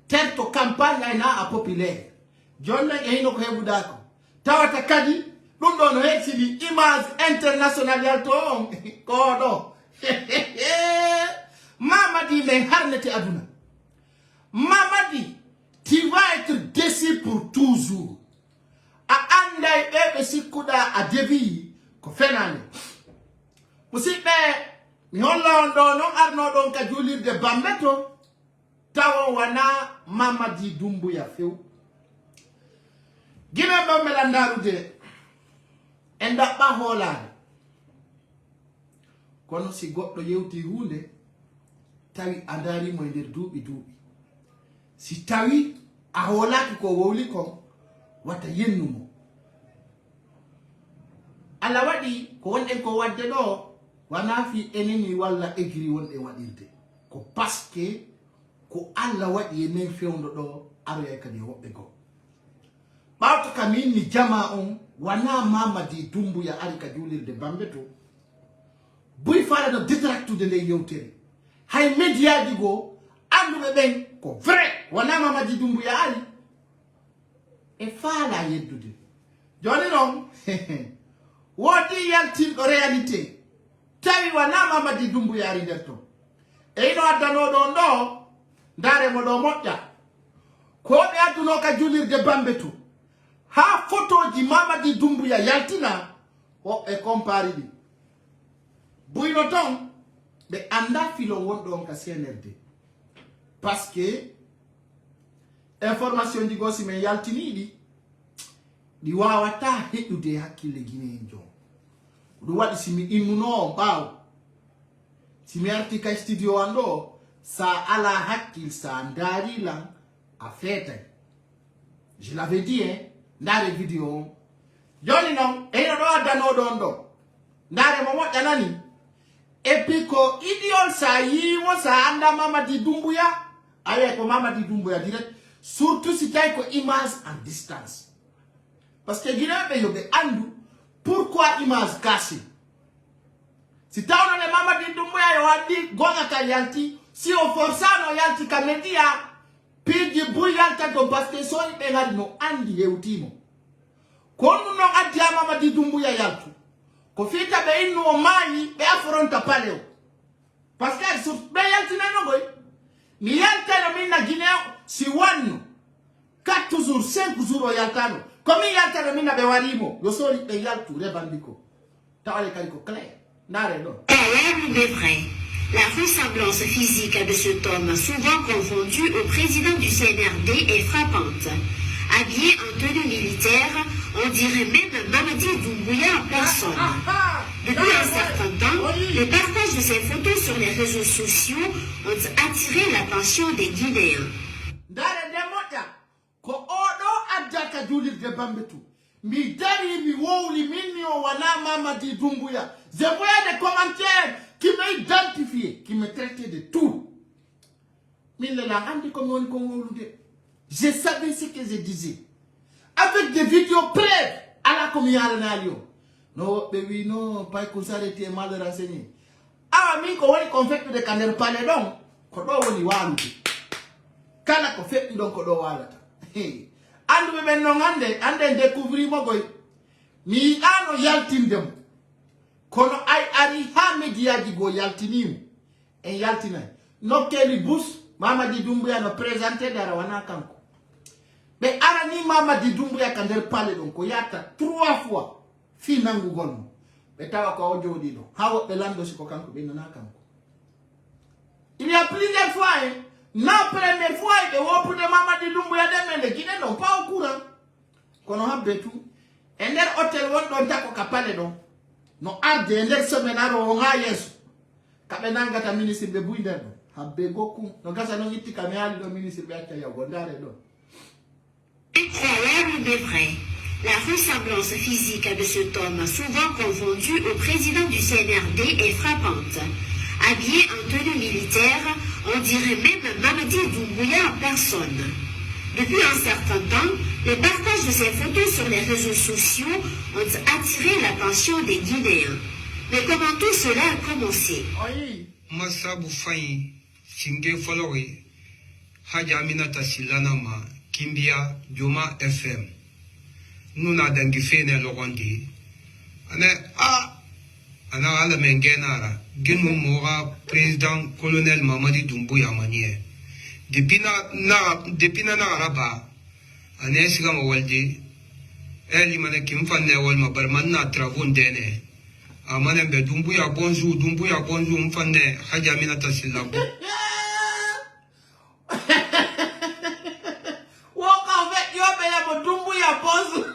Tento campagne na a populaire. Jonna e hino ko hebudako. Tawata kadi Ɗum ɗo no heccini image international yalto on koɗo Mamadi mais harnete aduna. Mamadi, tu vas être déçu pour toujours. A anday ɓeɓe sikkuɗa a debi ko fenani. Musidɓe mi holla on ɗo non arnoɗon ka julirde Bambe to tawo wana Mamadi Doumbouya few. Gina Bambe landarude en daɓɓa hoolare. Kono si goɗɗo yewti hunde tawi a darimo e nder duuɓi. Si tawi a hoolaki ko wowli kon wata yennumo. Allah waɗi ko wonɗen ko wadde ɗo wana fi eneni walla egri wonɗe waɗirde ko paske ko Allah waɗi e men fewndo ɗo aroya kadi e woɓɓe goo. ɓawto kam mi jama on wana Mamadi Doumbouya ari ka julirde Bambe to buy faala no détractude nde yewtere hay médiaji goo anduɓe ɓen ko vrai wana Mamadi Doumbouya ari e faala yeddude. Joni noon wodi yaltinɗo réalité tawi wana Mamadi Doumbouya ari nder to e ino addanoɗon ɗo ndaremo ɗo moƴƴa ko ɓe adduno ka julirde Bambe to ha photoji Mamadi Doumbouya yaltina woɓɓe compari ɗi buyno ton ɓe anda filo wonɗo on ka CNRD parce que information ji go si men yaltiniɗi ɗi wawata heɗude hakkille guinéen jon ɗum waɗi simi innuno on ɓaaw simi arti ka studio an ɗo sa ala hakkil sa ndarilan a feetay. Je l'avais dit ndare vidéo on joni noon eno ɗo addanoɗon ɗo ndare mo moƴƴanani et puis ko idiol sa yimo sa anda Mamadi Doumbouya aye ko Mamadi Doumbouya direct surtout si tawi ko image en distance parce que guinéɓe yoɓe andu pourquoi image caché si tawnone Mamadi Doumbouya yo waddi gonga ka yalti si o forsano yalti ka media piji buy yalta do parce que soni ɓe gari no andi hewtimo kono non addi a Mamadi Doumbouya yaltu ko fita ɓe innu o maayi ɓe affronta paleo parce que sur ɓe yaltinanogoy mi yaltano min na guinéen si wanno 4 jours 5 jours o yaltano komin yaltano min na ɓe warimo yo sori ɓe yaltu rebandi ko tawale kadi ko clair ndare ɗo. Mais vrai. La ressemblance physique de cet homme, souvent confondu au président du CNRD, est frappante. Habillé en tenue militaire, on dirait même Mamadi Doumbouya en personne. Depuis un certain temps, le partage de ces photos sur les réseaux sociaux ont attiré l'attention des Guinéens. Mi dari mi wowli minni o wana Mamadi Doumbouya. Je voyais des commentaires qui m'identifiaient, qui me traitaient de tout. Mais je savais ce que je disais. Avec des vidéos prêtes à la communauté. Non, baby, non, pas qu'on s'arrête mal renseigné. Ah, mais quand on fait de canner palais donc, quand on y va, quand on fait donc on doit andu ɓe ɓen non ande découvrimo goy mi yiɗano yaltindemo kono ay ari ha médiaji go yaltinimo en yaltinay nokkeli bus Mamadi Doumbouya no présenté dara wana kanko ɓe arani Mamadi Doumbouya ka nder pale ɗon ko yatta 3 fois fi nangugol mo ɓe tawa ko o jooɗi ɗo ha woɓɓe lando siko kanko ɓe nana kanko il y a plusieurs fois la première fois que vous pouvez Mamadi Doumbouya de les Guinéens n'ont pas au courant. Qu'on a tout. Et les hôtels on doit ko kapale don. No arde les semaines on a yes. Kabenanga ta ministre de Bouinder. Habbe goku. No gasa no yiti kamali do ministre be acha ya gondare do. Incroyable mais vrai. La ressemblance physique de cet homme, souvent confondu au président du CNRD, est frappante. Habillé en tenue militaire, on dirait même Mamadi Doumbouya en personne. Depuis un certain temps, le partage de ces photos sur les réseaux sociaux ont attiré l'attention des Guinéens. Mais comment tout cela a commencé? Masabu Faye, Chingue Folowe, Hadja Aminata Silanama, Kimbia, Joma FM. nous n'a dangi fene logondi ane ana ala mengenara genu mora président colonel Mamadi Doumbouya manie depuis na araba ane siga mo waldi eli mana kim fanne wal ma barman na travaux ndene amana be Doumbouya bonjour mfanne haja mina tasilabo woka ve yo be ya bo Doumbouya bonjour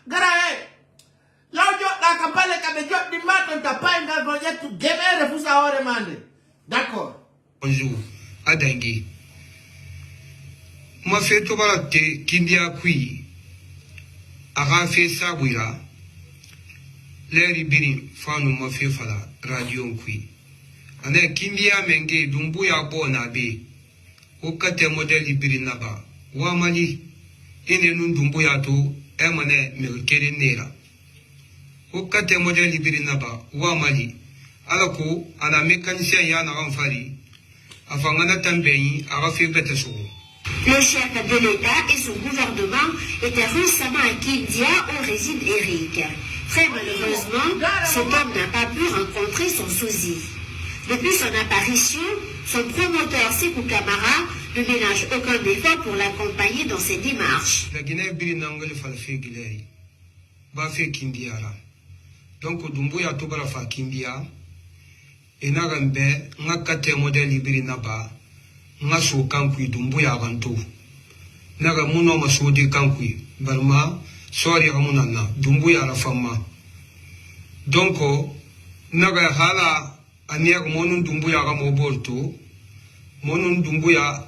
garae L'audio la capale che mi giochi di matto ta pai ngal progetto gemere fusa ore mande. D'accord. Bonjour. Adangi. Ma fait to barate kindia qui. Aga fait sabouira. Leri biri fanu ma fait fala radio qui. Ane kindia menge Doumbouya bona be. Okate model biri naba. Wa mali. Ine nun Doumbouya to emane melkere nera. Okate modèle libéré naba wa mali alako ana mécanicien ya na ramfari afangana tambeyi aga fait bête so. Le chef de l'État et son gouvernement étaient récemment à Kindia où réside Eric. Très malheureusement, cet homme n'a pas pu rencontrer son sosie. Depuis son apparition, son promoteur Sekou Kamara ne ménage aucun effort pour l'accompagner dans ses démarches. La Guinée bilingue falfe gilei ba fait Kindia la. Donc Doumbouya to bala fa Kindia ena gambe nga kate model libiri naba nga so kankui Doumbouya ganto naga muno masodi kankui barma sori amunana Doumbouya la fama donc naga hala aniak monun Doumbouya ga mo borto monun Doumbouya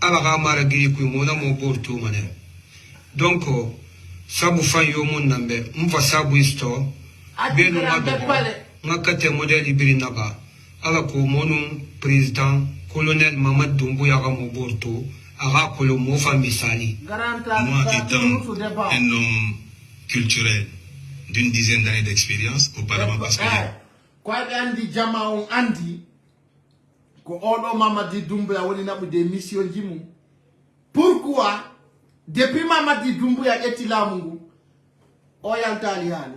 ala ga mara giri ku mona mo borto mane donc sabu fan yo mon nambe mfa sabu isto benu ngakate modèle libiri naba ala ko monu président colonel Mamadi Doumbouya ga mo borto aga kolo mo fa misali. Moi étant un homme culturel d'une dizaine d'années d'expérience auparavant parce que quoi andi jama on andi ko odo Mamadi Doumbouya woni nabu des missions jimu pourquoi depuis Mamadi Doumbouya eti lamungu o yaltali hani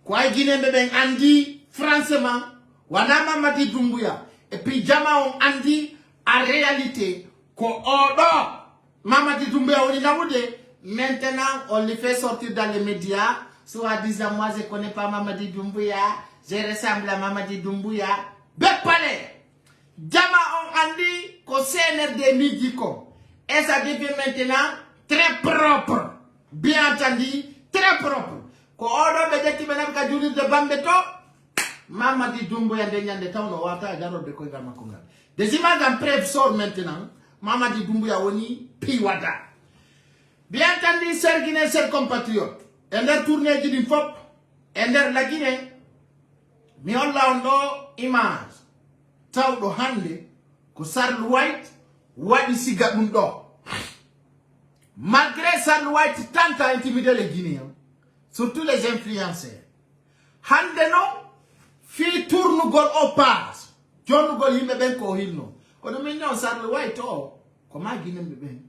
quoi Guinée beben andi franchement wana Mamadi Doumbouya et puis jama on andi en réalité ko odo Mamadi Doumbouya woni nabu de maintenant on le fait sortir dans les médias soit disant moi je connais pas Mamadi Doumbouya je ressemble à Mamadi Doumbouya bepale jama on andi ko CNRD midi ko et ça devient maintenant très propre bien entendu très propre ko odo be jetti be nam ka juri de bambe to Mamadi Doumbouya de nyande tawno wata garo de ko gama ko ngal des images en preuve sort maintenant Mamadi Doumbouya woni piwada bien entendu chers Guinéens chers compatriotes ender tournée di fop ender la Guinée mi holla on do image tawdo hande ko Sarl White wadi siga dum do malgré Sarl White tant à intimider les Guinéens surtout les influenceurs hande no fi tourne gol au pass jonnu gol yimbe ben ko hilno ko do min non Sarl White o ko ma Guinée be ben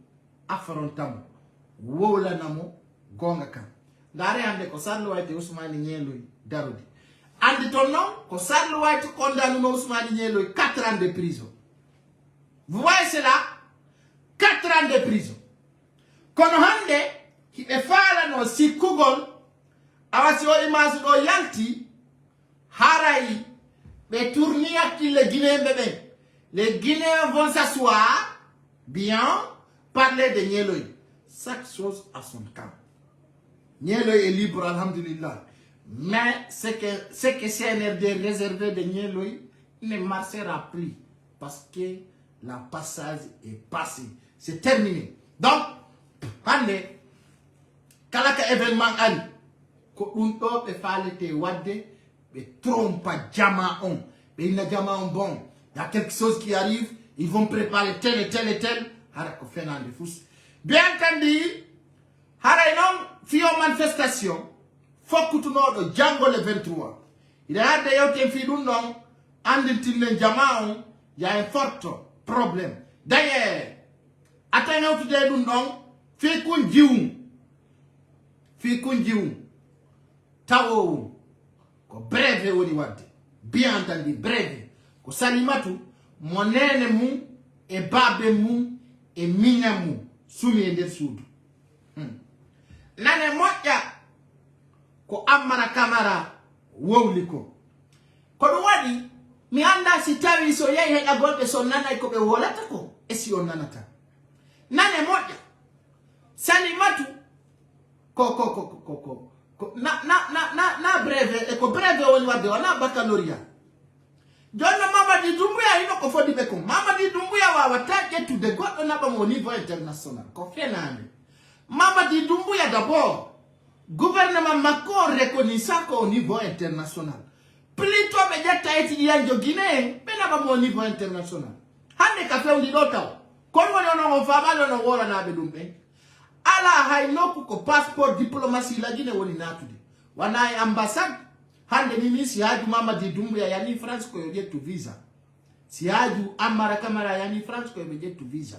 affrontam wola namo gonga kan ngare hande ko Sarl White Ousmane Nyeloy darodi andi ton non ko Sarl White condamné Ousmane Nyeloy 4 ans de prison. Vous voyez cela? 4 ans de prison. Kono hande ki e fala no si kugol awasi o image do yalti harai be tournia ki les Guinéens bébé. Les Guinéens vont s'asseoir bien parler de Nyeloy. Chaque chose à son temps. Nyeloy est libre alhamdulillah. Mais ce que CNRD réservé de Nyeloy ne marchera plus parce que la passage est passé. C'est terminé. Donc, hande, kalaka événement ali, ko unto be falete wadde, be trompa jama on, be ina jama on bon. Il y a quelque chose qui arrive, ils vont préparer tel et tel et tel. Harako fenande fous. Bien entendu, haray non, fio manifestation. Fokutunodo Django le 23. Il y a des gens qui ont non, andintine jamaon, il y a un fort problème. D'ailleurs, attendez tout de non, fait qu'on dit fi kunjium tawo ko breve woni wadde bien entendu breve ko Salimatu monene mum e babe mum e minya mum sumi e nder suudu nane moƴƴa ko Ammara Camara wowli ko ɗum waɗi mi anda si tawi so yehi heɗa golɓe so nanay ko ɓe wolata ko e si on nanata nane moƴƴa Salimatu na breve e ko breve woni wadde wona baccalauréat jonno Mamadi Doumbouya hino ko fodi ɓe ko Mamadi Doumbouya wawata ƴettude goɗɗo naɓamo au niveau international ko fenande Mamadi Doumbouya d'abord gouvernement makko reconnaissant ko au niveau international plutôt ɓe ƴetta étudiant Guinée ɓe naɓamo au niveau international hande ka fewndi ɗo taw kono woni onon on famani onon woranaɓe ɗum ɓen ala hay nokku ko passeport diplomatie la Guinée woni natude wana e ambassade hande ni si haaju Mamadi Doumbouya yani France ko yo ƴettu visa si haaju Ammara Camara yani France ko yoɓe ƴettu visa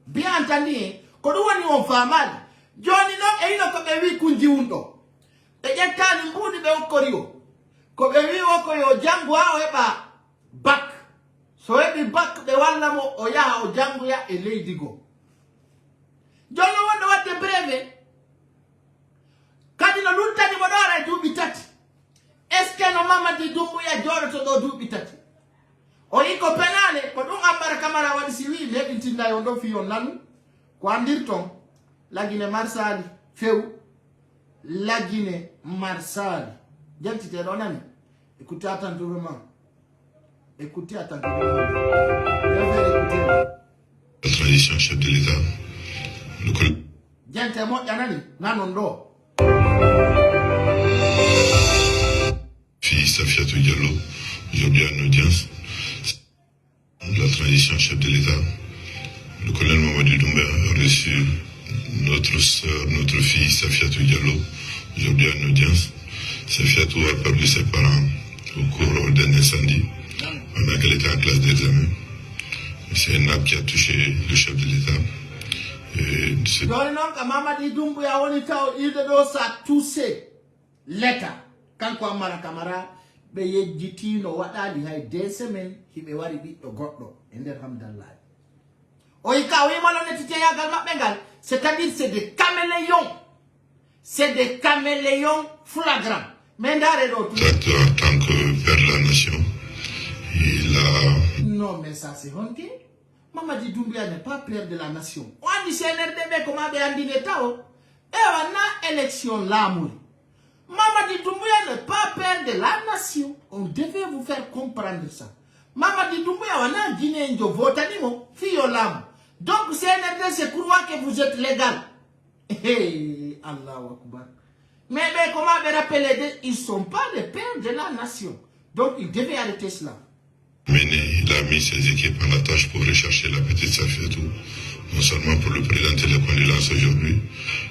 bien entendu ko ɗum woni on famani joni noon e hino ko ɓe wi kunjiwum ɗo ɓe ƴettani mbuuɗi ɓe hokkori o ko ɓe wi o ko yo jangu ha o heɓa bac so heɓi bac ɓe walla mo o yaha o jangoya e leydi goo joni no wonɗo wadde breve kadi no luttani mo ɗo ara duuɓi tati est ce que no Mamadi Doumbouya jooɗoto ɗo duuɓi tati o yi ko penale ko ɗum Ammara Camara waɗi si wi mi heɓintinnayi on ɗo fi on nanu ko andirton lagine marsali few lagine marsali jantiteɗo nani écoutez attentivement écoutez attentivement la transition chef de l'État gente moƴƴa nani nanon ɗo fille Safiatou Diallo aujourd'hui en audience la transition chef de l'État le colonel Mamadi Doumbouya a reçu notre soeur, notre fille Safiatou Diallo aujourd'hui en audience. Safiatou a perdu ses parents au cours d'un incendie pendant qu'elle était en classe d'examen. C'est un acte qui a touché le chef de l'État. Joni noon ka Mamadi Doumbouya woni taw ɗiɗo ɗo sa touché l'État kanko Ammara Camara ɓe yejjitino waɗali hay 2 semaines hiɓe wari ɓiɗɗo goɗɗo e nder hamdallahi o yika o wima non étiteyagal maɓɓe ngal c'est-à-dire c'est des caméléons flagrants mais ndare ɗo en tant que père de la nation il a non mais ça c'est honte Mamadi Doumbouya n'est pas père de la nation o andi CNRD ɓe koma ɓe andine taw ewa na élection laamuri Mamadi Doumbouya n'est pas père de la nation on devait vous faire comprendre ça Mamadi Doumbouya wana Guinée njo votanimo fiyo laamu donc CNRD c'est croire que vous êtes légal hey, Allahu Akbar mais comment me rappeler ils sont pas les pères de la nation donc ils devaient arrêter cela. Il a mis ses équipes en la tâche pour rechercher la petite Safiatou, non seulement pour lui présenter les condoléances aujourd'hui,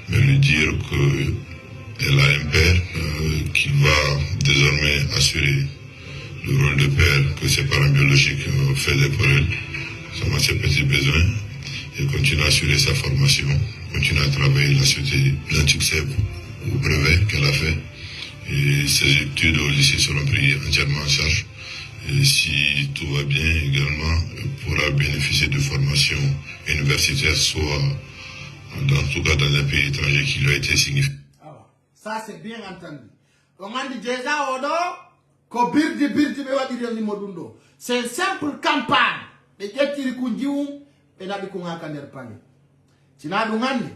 mais lui dire qu'elle a un père qui va désormais assurer le rôle de père que ses parents biologiques faisaient pour elle, sans ses petits besoins, et continue à assurer sa formation, continue à travailler la suite d'un succès au brevet qu'elle a fait, et ses études au lycée seront prises entièrement en charge. Et si tout va bien également, pourra bénéficier de formation universitaire, soit dans tout cas dans un pays étranger qui lui a été signifié. Alors, ça c'est bien entendu. On a dit déjà odo, ko birdi be wadi rewni modum do. C'est une simple campagne. Be jettiri kunjium e nabi ko ngaka nder pange. Tina du ngande.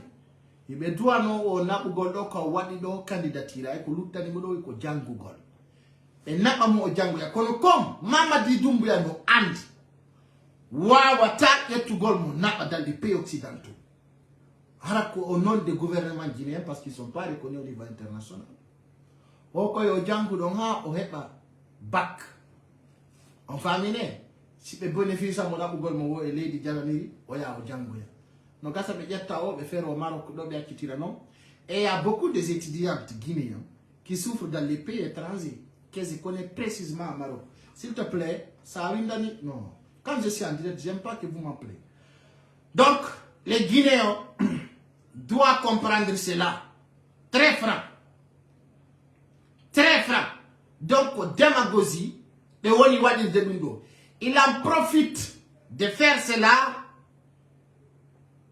Ibe duano o nabugol do ko wadi do candidature ay ko luttani mo do ko jangugol. E naba mo janguya kono kom Mamadi Doumbouya no andi wawata yettugol mo naba dans les pays occidentaux harako au nom des gouvernements guinéens parce qu'ils sont pas reconnus au niveau international o ko yo jangu don ha o heba bac on famine si be bénéfice mo nabugol mo wo e leydi jalaniri o ya o janguya no gasa be jetta o be faire au Maroc do be akitira non et il y a beaucoup des étudiants guinéens qui souffrent dans les pays étrangers qu'ils connaissent précisément à Maroc. S'il te plaît, ça a une dani. Non. Quand je suis en direct, j'aime pas que vous m'appelez. Donc, les Guinéens doivent comprendre cela. très franc. Très franc. Donc, démagogie, il en profite de faire cela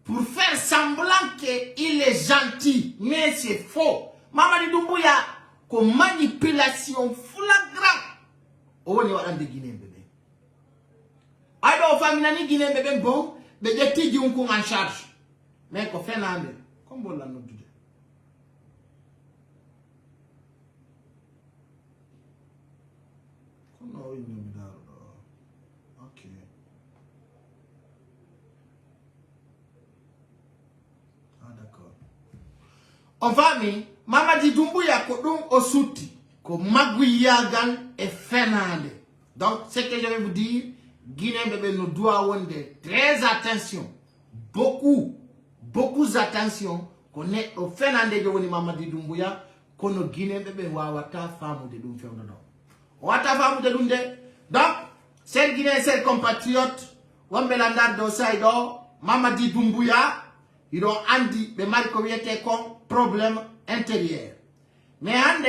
pour faire semblant qu'il est gentil. Mais c'est faux. Mamadi Doumbouya, comme manipulation flagrante. On est en Guinée, bébé. Alors, famille Guinée, bébé, bon, mais des petits en charge. Mais qu'on fait un comme on l'a noté. Ok. Ah, d'accord. En famille, Mamadi Doumbouya, Kodon Osuti, comme Magouyagan et Fernande. Donc, ce que je vais vous dire, Guinée, bébé, nous doit avoir très attention. Beaucoup d'attention. Qu'on est au Fernande de Mamadi Doumbouya, qu'on nous Guinée, bébé, wawata femme de Doum Fernando. Wata femme de Doum. Donc, c'est Guinée, c'est compatriote, Wambelanda Dosaido, Mamadi Doumbouya, ils ont andi, mais Marco Viete comme problème intérieur. Mais ande,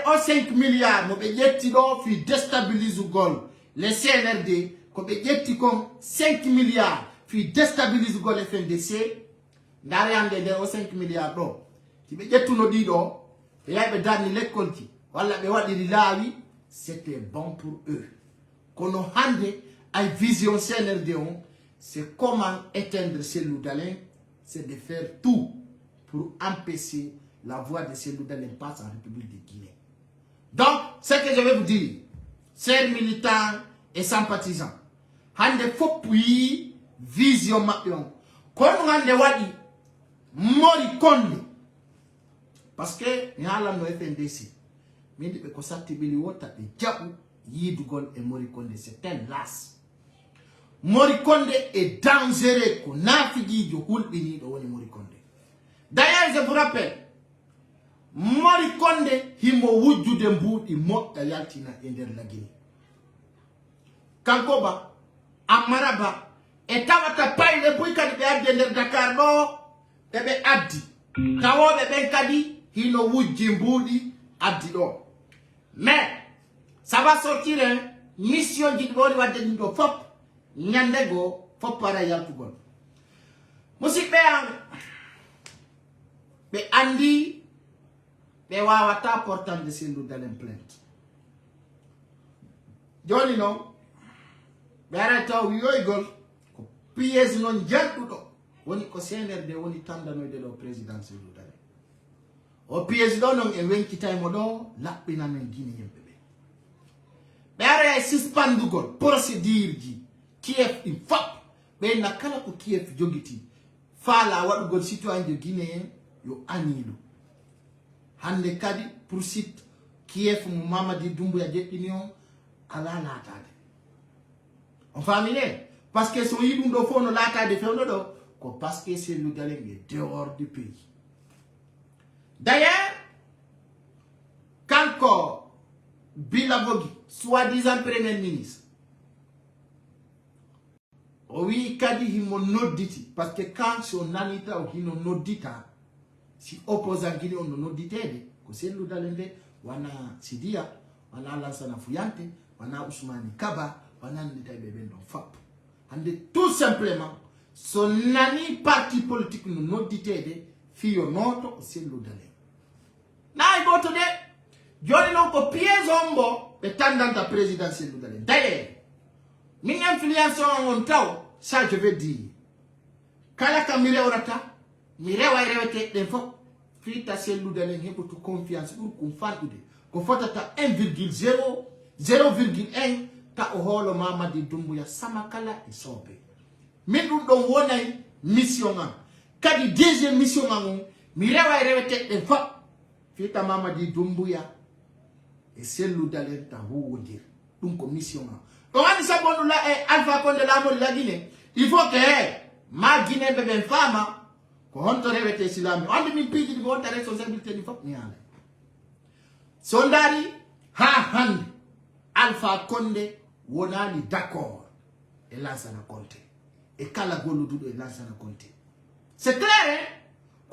au 5 milliards, nous avons déstabiliser le gol. Le CNRD, nous avons 5 milliards, puis déstabiliser le gol FNDC, nous avons 5 milliards. Si nous avons tout nos dit, nous avons l'école, c'était bon pour eux. Quand nous avons une vision CNRD, c'est comment éteindre ces loups-d'Alain, c'est de faire tout pour empêcher la voie de ces loups-d'Alain passe en République de Guinée. Donc, ce que je vais vous dire, chers militants et sympathisants, il faut puis vision maintenant. Quand nous avons Mori Konde, parce que nous avons le FNDC, mais nous avons Tibili Wota et Djaou, Yidugol et Mori Konde, c'est un las. Mori Konde est dangereux pour Nafigi du Hulbini de Mori Konde. D'ailleurs, je vous rappelle, Mori Konde, il m'a wudu de mbou, il m'a yaltina ender la Guinée. Kankoba, Amaraba, et Tawata Paille, le Bouika de Adender Dakar, no, Bebe Abdi. Tawo Bebe Kadi, il no wudu mboudi, Abdi no. Mais, ça va sortir, hein, mission d'Idbori wa Denindo Fop. Nyandego faut para yaltugol musik be andi be wawata portant de sendu dalen plainte joni no be arata wiyoygol ko piège non jantudo woni ko CNRD woni tandano de lo président sendu dalen o piège do non e wenkitay mo do labbina men Guinée yembe be ara suspendugol procédure ji Kiev in fap be nakala ko Kiev jogiti fala wadugol citoyen de Guinée yo anilu hande kadi pour site Kiev mu Mamadi Doumbouya jedinion ala latade on famine parce que so yidum do fono latade fewno do ko parce que c'est le galeng dehors du pays. D'ailleurs quand Bilavogi soi-disant premier ministre oui, kadi himo noditi parce que quand son anita ou hino nodita si opposant Guinée on noditede ko selu dalende wana Sidia wana Lansana Fuyante wana Ousmane Kaba wana Ndita Bebendo Fap ande tout simplement son nani parti politique no noditede fiyo noto selu dalende na iboto de joni non ko piezombo be tandanta présidentielle dalende d'ailleurs min influence on taw ça je vais dire kala ka mire orata mire wa rewete den fo fita selu dalen hebo to confiance pour qu'on fandude ko fotata 0,1 ta o holo Mamadi Doumbouya sama kala e sobe min dum don wonay mission am kadi deuxième mission am mire wa rewete den fo fita Mamadi Doumbouya e selu dalen ta wodir dum ko mission am. Quand on dit ça, Alpha Condé la Guinée, il faut que ma Guinée bébé femme, qu'on te révèle islamique. On dit que tu dois te responsabilité du peuple. Sondari, Alpha Condé, on a d'accord. Et là, ça n'a compté. Et Kalagolo Doudou, et là, ça n'a compté. C'est clair, hein?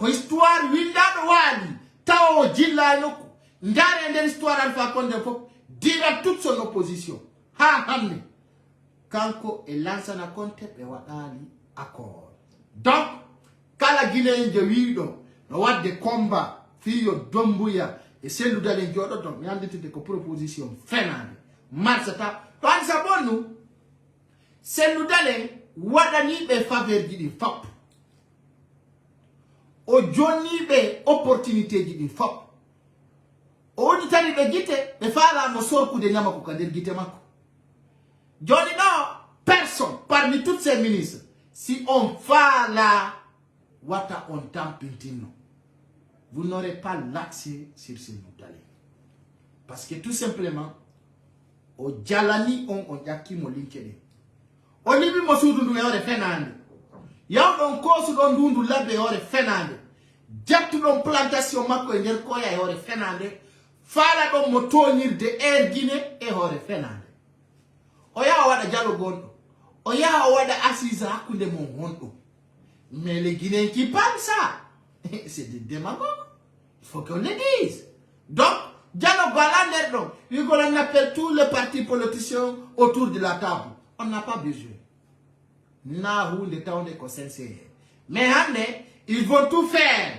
ko histoire windaɗo waali tawa o jillani ko ndare nder histoire Alpha Condé fof dira toute son opposition ha hande kanko e Lansana Conté ɓe waɗali accord. Donc kala guinéen je wiɗo no wadde combat fiyo Doumbouya e Cellou Dalein joɗoto mi anditide ko proposition fenade marsata to andi sa bonnu Cellou Dalein waɗaniɓe faveur ji ɗi fop o jonniɓe opportunité ji ɗi fop o woni tani ɓe gite ɓe faalamo sorkude ñama ko ka nder gite makko. Joni ɗo personne parmi toutes ces ministres si on faala wata on tampintino, vous n'aurez pas l'accès sur Cellou Dalein parce que tout simplement o jalani on ƴakkimo linkeɗe o liɓi mo suudu ndu e hoore fenande yawɗon koosuɗon ndundu labbe e hoore fenande jattuɗon plantation makko e nder koya e hoore fenande faala ɗon mo toñirde Air Guinée e hoore fenande o yaha waɗa jalo gonɗo o yaha o waɗa assise hakkunde mon honɗo. Mais les Guinéens qui parlent ça, c'est des démagogues. Il faut qu'on le dise. Donc, dialogue voilà, on appelle tous les partis politiciens autour de la table. On n'a pas besoin. Mais ils vont tout faire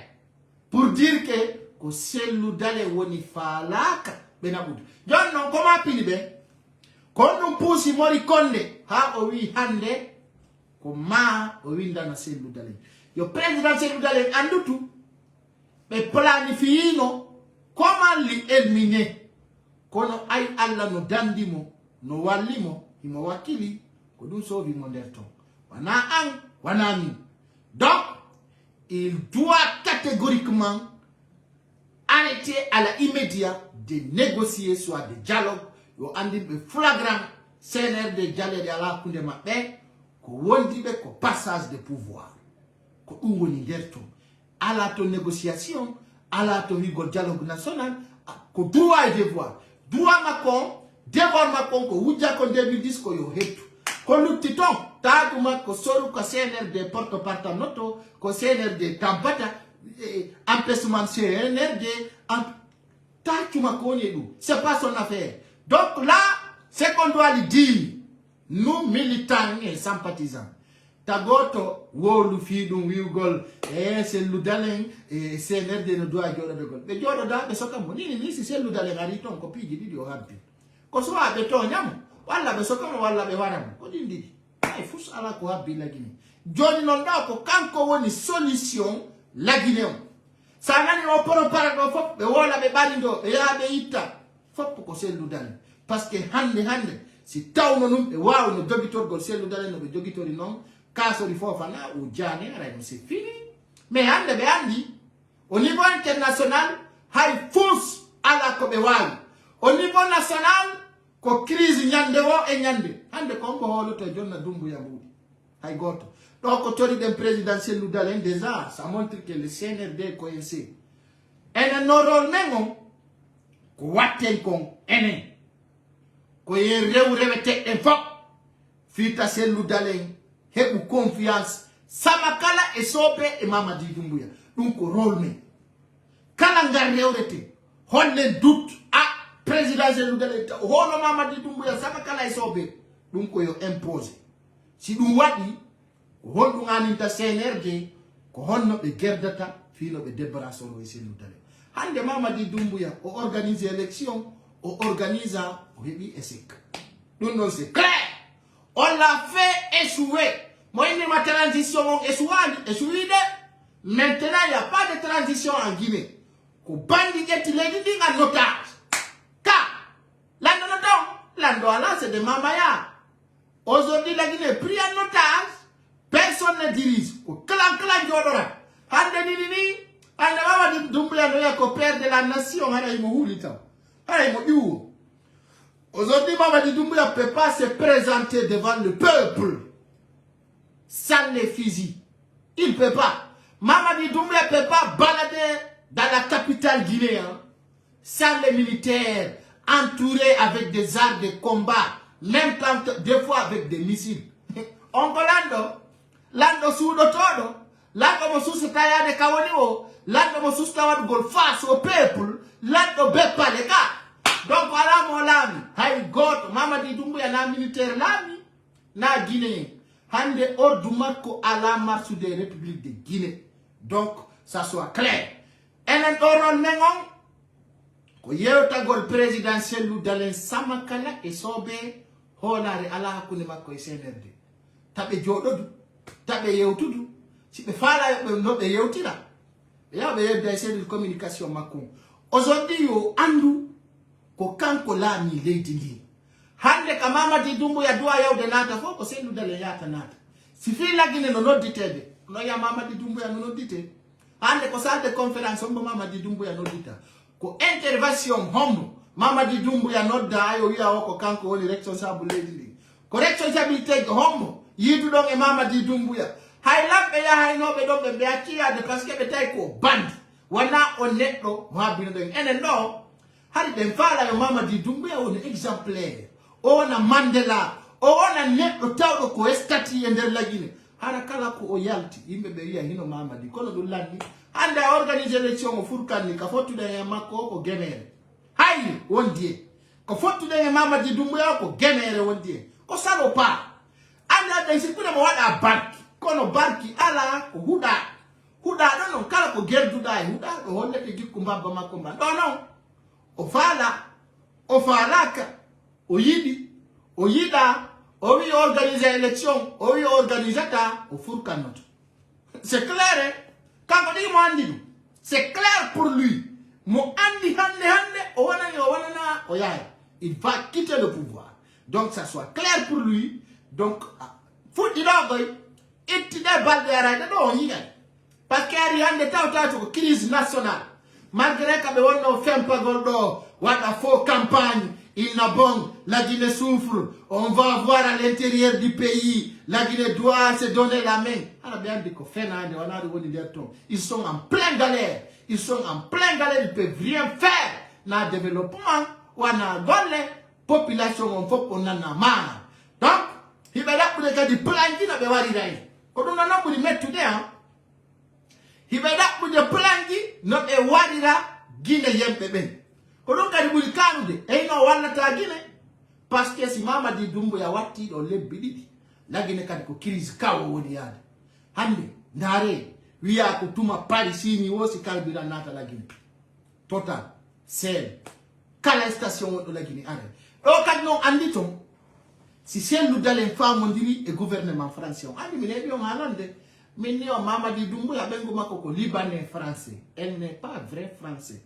pour dire que Cellou Dalein woni falaka benabudi. John non comment pilibe? Quand on pousse Mori Condé, ha o wi hande ko ma o windana Cellou Dalein. Yo président Cellou Dalein andutu be planifiino comment li éliminer kono ay alla no dandimo no wallimo imo wakili ko dum sovi mo nder ton wana an wana min. Donc il doit catégoriquement arrêter à la immédiat de négocier soit des dialogues yo andi be flagrant CNRD dialogue ala kunde mabbe ko wondi be ko passage de pouvoir ko dum woni nder ton ala to négociation ala to wigo dialogue national ko droit et devoir droit makon devoir makon ko wujja ko 2010 ko yo hettu ko lutti ton tagu makko soru ko CNRD porte partant noto ko CNRD tampata empêchement CNRD en tagu makon yedu c'est pas son affaire. Donc là c'est qu'on doit lui dire nous militants et sympathisants tagoto wolu fidum wiugol Cellou Dalein e CNRD no doa jodo de gol be jodo da be soka mo ni si Cellou Dalein ari ton ko piji didi o habbi ko so abe to nyam walla be soka walla be waram ko dindi ay fus ala ko habbi la Guinée joni non da ko kanko woni solution la Guinée sa ngani o poro parago fop be wola be barindo be ya be itta fop ko Cellou Dalein parce que hande si tawno num be waaw no jogitorgol Cellou Dalein no be jogitori non caso di Fofana ou Djane, c'est fini. Mais hande be andi, au niveau international, hay fous à la Kobewal. Au niveau national, ko crise nyande wo e nyande. Hande kongo holo to Jonna Doumbouya Moudi. Hay goto. Donc, autorité d'un président Cellou Dalein déjà, ça montre que le CNRD est coincé. Et non rôle même, ko watten kon enen. Ko yen rew rewete en fop. Fita Cellou Dalein. Hebu confiance sama kala e sobe e Mamadi Doumbouya donc rôle me kala ngar rewrete holle doute président Cellou Dalein hono Mamadi Doumbouya sama kala e sobe donc yo imposer si dum wadi hondu nganinta CNRD ko honno be gerdata fino be débarrasso e Cellou Dalein hande Mamadi Doumbouya o organise élection o organisa o hebi échec donc non c'est clair. On l'a fait échouer. Moi, il y a ma transition échouée. Maintenant, il n'y a pas de transition en Guinée. Ko bandi get lady en otage. Car, là, c'est de Mamaya. Aujourd'hui, la Guinée est prise en otage. Personne ne dirige. Ko clan jodora. Hande nini, hande Mamadi Doumbouya no ko père de la nation. Hana imo hulita. Hana imo diwo. Aujourd'hui, Mamadi Doumbouya ne peut pas se présenter devant le peuple sans les fusils. Il ne peut pas. Mamadi Doumbouya ne peut pas balader dans la capitale guinéenne sans les militaires entourés avec des armes de combat, même quand, des fois avec des missiles. Onko lando sudo todo, Lato mo susita de kawani o. Lato mo susita wat gol face au peuple. Lato bepa le ka. Donc voilà mon lami. Hay goto Mamadi Doumbouya na militaire lami na Guinée. Hande ordumako à la marche des républiques de Guinée. Donc ça soit clair. Enen oron mengon ko yewta gol présidentiel lu dalen samakala e sobe holare ala hakune makko e CNRD. Tabe jododu, tabe yewtudu. Si be fala no be yewtira. Ya be yebda de communication makko. Aujourd'hui yo andu ko kanko lami leydi ndi. Hande ka Mamadi Doumbouya duwa yawde nata fo ko sendu dale yata nata. Si fi lagine no nodditede. No ya Mamadi Doumbouya no noddite. Hande ko salle de conférence on Mamadi Doumbouya noddita. Ko intervention hombo Mamadi Doumbouya nodda ayo wiya o ko kanko woni responsable leydi ndi. Ko responsabilité hombo yidu don e Mamadi Doumbouya. Hay lambe ya hay nobe don be akiyade parce que be tay ko bandi. Wana on neddo mo habino den enen no. Hari ben fala yo Mamadi Doumbouya on exemplaire. Ona Mandela, ona neddo tawdo ko estati e der lagine. Hara kala ko o yalti yimbe be wiya hino Mamadi kono dum landi. Ande organiser élection o furkanni ka fotude e makko ko gemere. Hay wondie. Ko fotude e Mamadi Doumbouya ko gemere wondie. Ko salo pa. Ande da sikuna mo wada barki. Kono barki ala ko huda. Huda non kala ko gerduda e huda ko holle ke jikku mbabba makko mba. Non. O falaka, o yidi, o yida, o wi organiser élection, o wi organisata, o furkanoto. C'est clair, quand on dit mo andi, c'est clair pour lui. Mo andi hande, o wanana, o yaya. Il va quitter le pouvoir. Donc ça soit clair pour lui. Donc, faut dire il te dit balde non yiga. Parce qu'il y a une crise nationale. Malgré que on fait un peu de faux campagne, il n'a bon, la Guinée souffre, on va voir à l'intérieur du pays, la Guinée doit se donner la main. Ils sont en pleine galère, ils peuvent rien faire dans le développement, ou dans la population, on en a marre. Donc, il va y avoir des plans qui ne peuvent pas aller. Quand on a pour mettre today, hibeda kuje plangi no e wadira Guinée yembe ben ko don kadi buli kanude e no wallata Guinée parce que si Mamadi Doumbouya watti do lebbi didi la Guinée kadi ko crise kawo woni yaade hande ndare wiya ko tuma parisini wosi kalbira nata la Guinée total sel kala station do la Guinée are o kadi non andi ton si c'est nous dalen famondiri e gouvernement français andi mi ne bi on halande mais Mamadi Doumbouya bengo makoko libanais français. Elle n'est pas vrai français.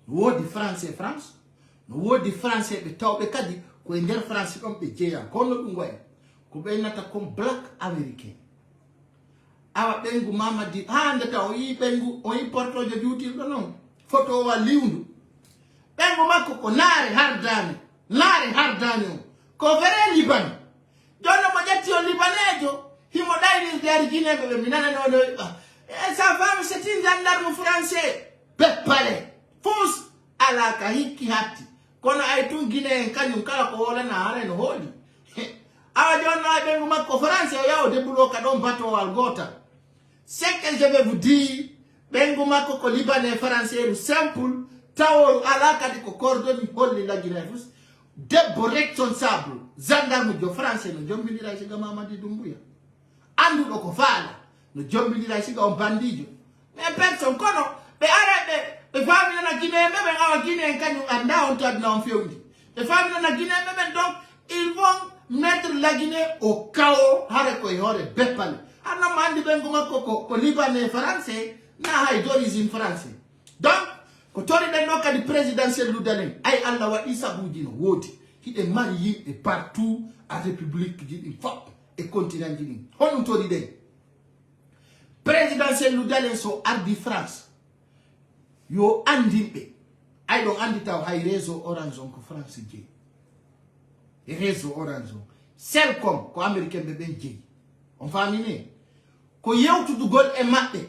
Wo di français France. Wo di français be tawbe kadi ko nder français on be jeya kono dum way. Ko be nata comme black américain. Awa bengo Mamadi hande ta o yi bengo o yi porto je duty non. Photo wa liundu. Bengo makoko nare hardani. Ko vere Liban. Jono mo jetti o libanejo. Himodai der Guinée be minana no sa femme c'est une gendarme français pepale fous ala ka hiki hati kono ay tun Guinée kanyum kala ko wala na are no holi awa jonna be nguma ko français yawo de bulo ka don bato wal gota c'est que je vais vous dire benguma ko libanais français simple tawo ala ka di ko coordonner holli la Guinée fous debbo responsable gendarme jo français no jombindira ci Mamadi Doumbouya andu ko fala no jombindira siga on bandijo mais personne kono be arabe be famille na Guinée be awa Guinée kanyu anda on tad na on fewndi be famille na Guinée be donc ils vont mettre la Guinée au chaos hare ko yore bepal ana mandi be ngoma ko libanais français na hay d'origine français donc ko tori den no kadi présidentiel lu dalen ay Allah wa isa budino wodi hide mari et partout à république di fop et continent dini on tori den présidentiel lu dalen so ardi France yo andimbe ay don andi taw hay réseau orange ko France dji e réseau orange Celcom ko américain be ben dji on famine ko yewtu dugol e mabbe